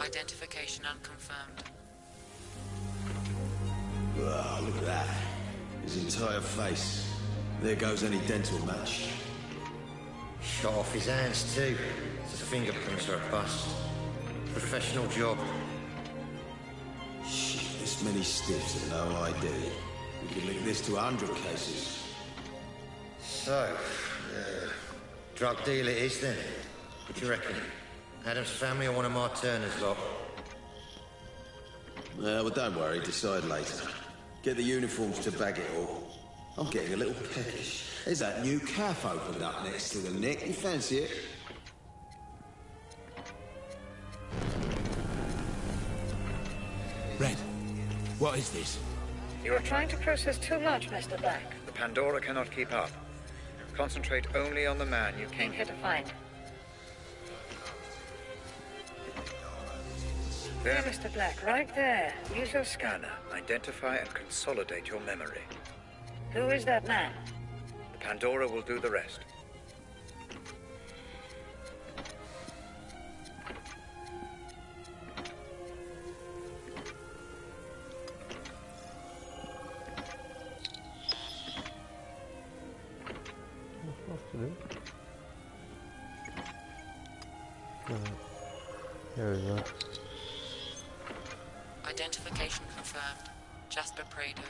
Identification unconfirmed. Ah, look at that. His entire face. There goes any dental match. Shot off his hands too. His fingerprints are a bust. Professional job. Shit, this many stiffs and no ID. We could link this to 100 cases. So, drug deal it is then. What do you reckon? Adam's family or one of Mark Turner's lot? Well, don't worry, decide later. Get the uniforms to bag it all. I'm getting a little peckish. There's that new cafe opened up next to the Nick. You fancy it? Red, what is this? You are trying to process too much, Mr. Black. The Pandora cannot keep up. Concentrate only on the man you came here to find. There, Mr. Black, right there. Use your scanner. Identify and consolidate your memory. Who is that man? The Pandora will do the rest. Here we go. Identification confirmed. Jasper Prado.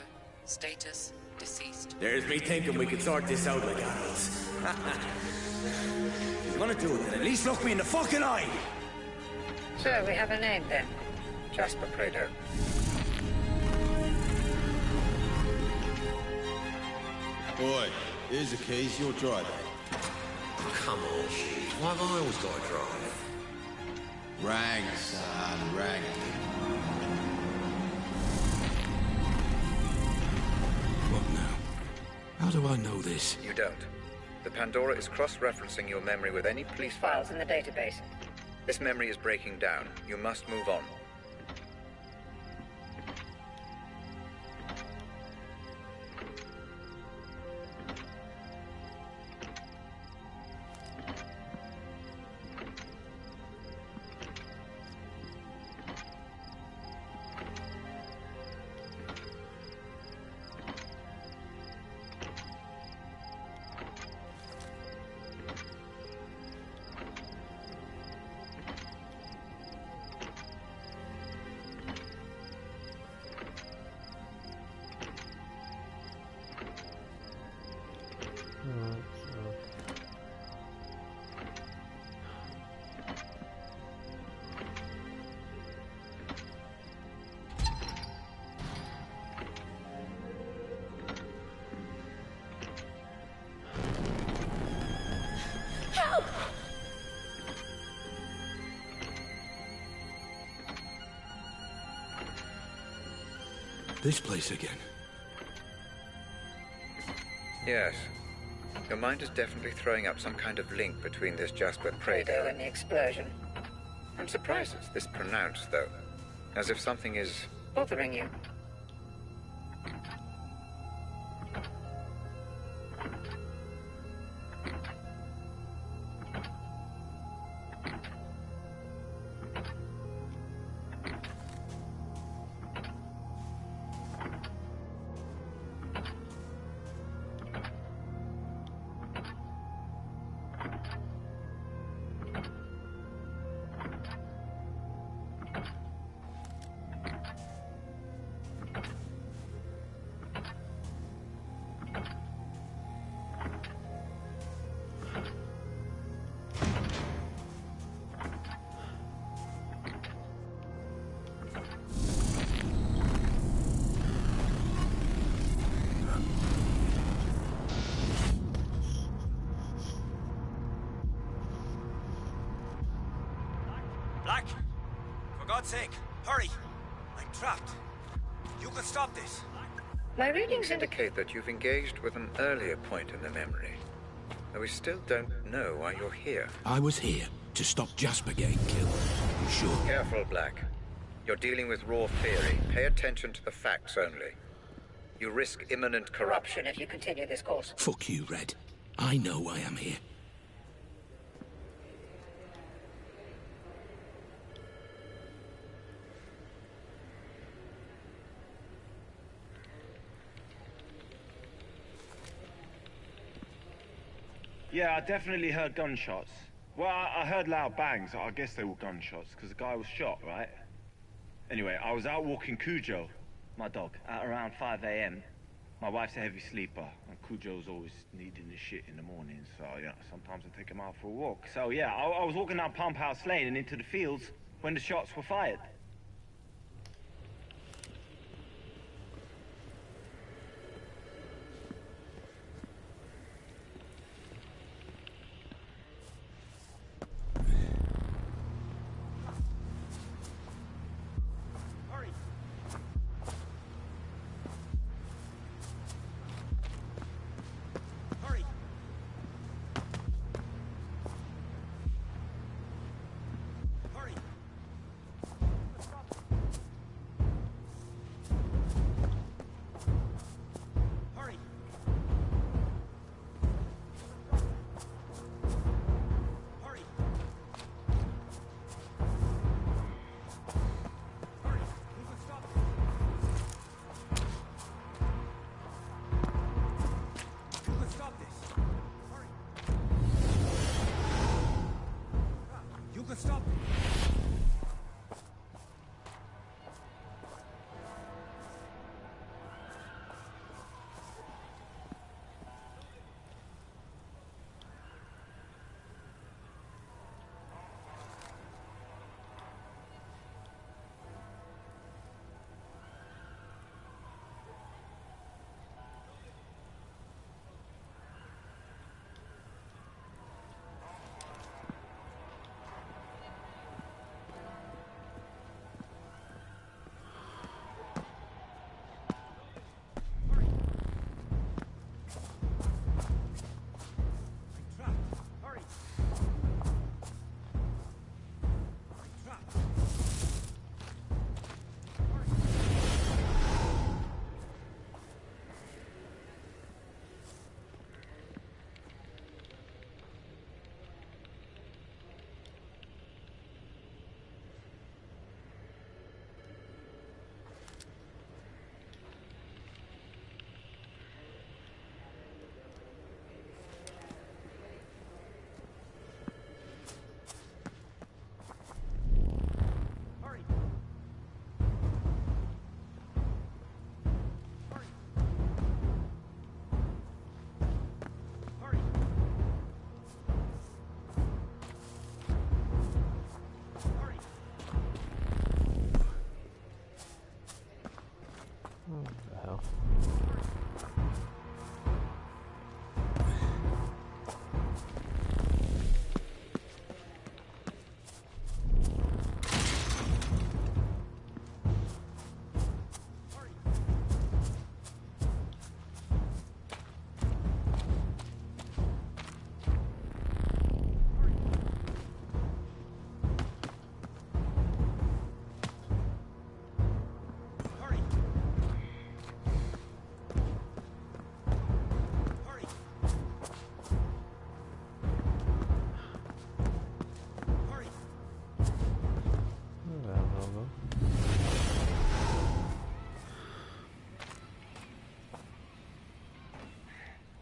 Status deceased. There's me thinking we could sort this out like adults. If you're gonna do it, then at least look me in the fucking eye! So, we have a name then. Jasper Prado. Boy, here's the keys, you'll drive it. Come on, Chief. Why have I always got to drive? Rang, son, rang. What now? How do I know this? You don't. The Pandora is cross-referencing your memory with any police Files in the database. This memory is breaking down. You must move on. This place again. Yes. Your mind is definitely throwing up some kind of link between this Jasper Prado and the explosion. I'm surprised it's this pronounced, though. As if something is... bothering you. Black! For God's sake, hurry! I'm trapped. You can stop this. My readings indicate that you've engaged with an earlier point in the memory. Though we still don't know why you're here. I was here to stop Jasper getting killed. You sure? Careful, Black. You're dealing with raw theory. Pay attention to the facts only. You risk imminent corruption If you continue this course. Fuck you, Red. I know why I'm here. Yeah, I definitely heard gunshots. Well, I heard loud bangs. I guess they were gunshots, because the guy was shot, right? Anyway, I was out walking Cujo, my dog, at around 5 a.m. My wife's a heavy sleeper, and Cujo's always needing the shit in the morning, so, yeah, sometimes I take him out for a walk. So, yeah, I was walking down Pump House Lane and into the fields when the shots were fired. stop.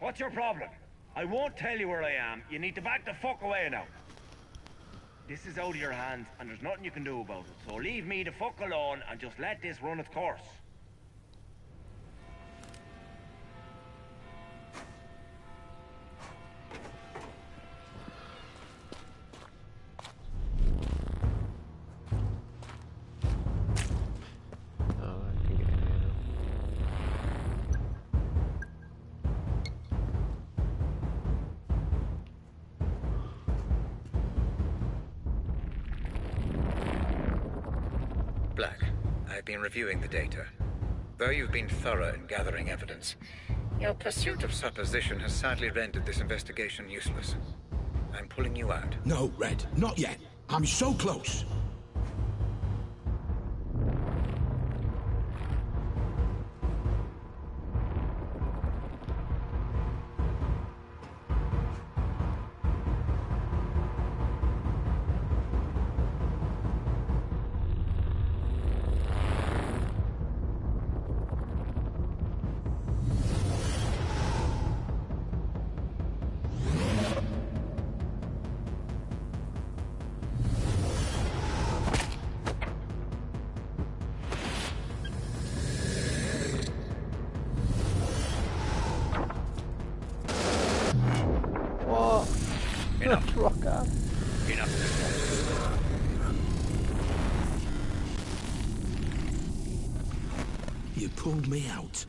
What's your problem? I won't tell you where I am. You need to back the fuck away now. This is out of your hands, and there's nothing you can do about it. So leave me the fuck alone and just let this run its course. Black, I've been reviewing the data. Though you've been thorough in gathering evidence, your pursuit of supposition has sadly rendered this investigation useless. I'm pulling you out. No, Red, not yet. I'm so close. Enough. Rocker. Enough. You pulled me out.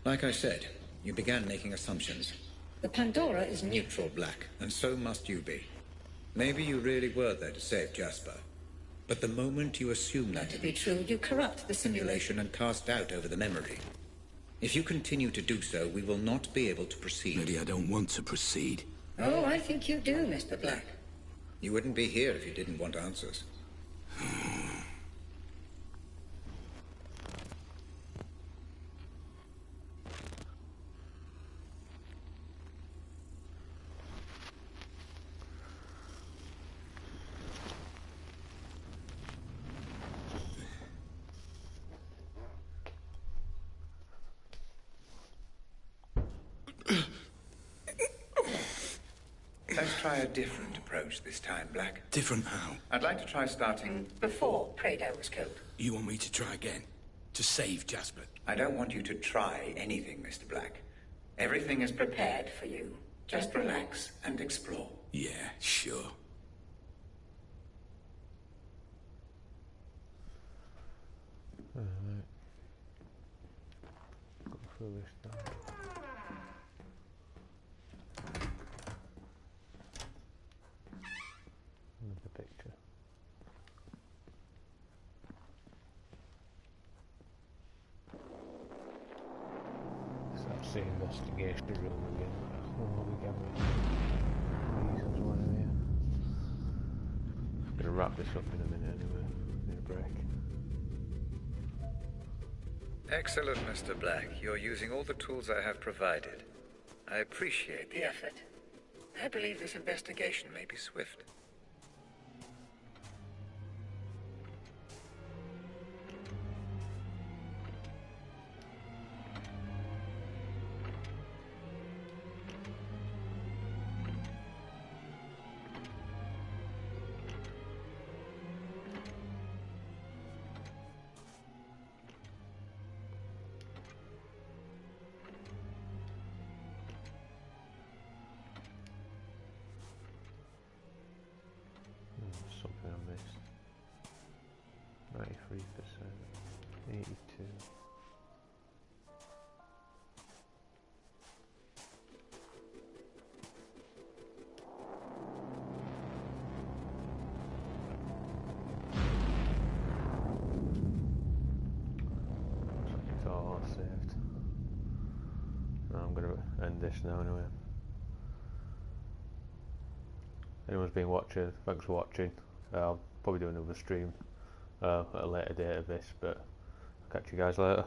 Like I said, you began making assumptions. The Pandora is neutral, Black, and so must you be. Maybe you really were there to save Jasper. But the moment you assume that to be true, you corrupt the simulation and cast doubt over the memory. If you continue to do so, we will not be able to proceed. Maybe I don't want to proceed. Oh, I think you do, Mr. Black. You wouldn't be here if you didn't want answers. Let's try a different approach. approach this time, Black. Different how? I'd like to try starting... Before Prado was killed. You want me to try again? To save Jasper? I don't want you to try anything, Mr. Black. Everything is Prepared for you. Just relax and explore. Yeah, sure. Alright. Go through this now. Another picture. So that's the investigation room again. What we get reasons why I'm here. I'm gonna wrap this up in a minute anyway. Need a break. Excellent, Mr. Black. You're using all the tools I have provided. I appreciate the effort. I believe this investigation may be swift. Something I missed. 93%. 82. It's all saved. I'm going to end this now anyway. Anyone's been watching, thanks for watching. I'll probably do another stream at a later date of this, but I'll catch you guys later.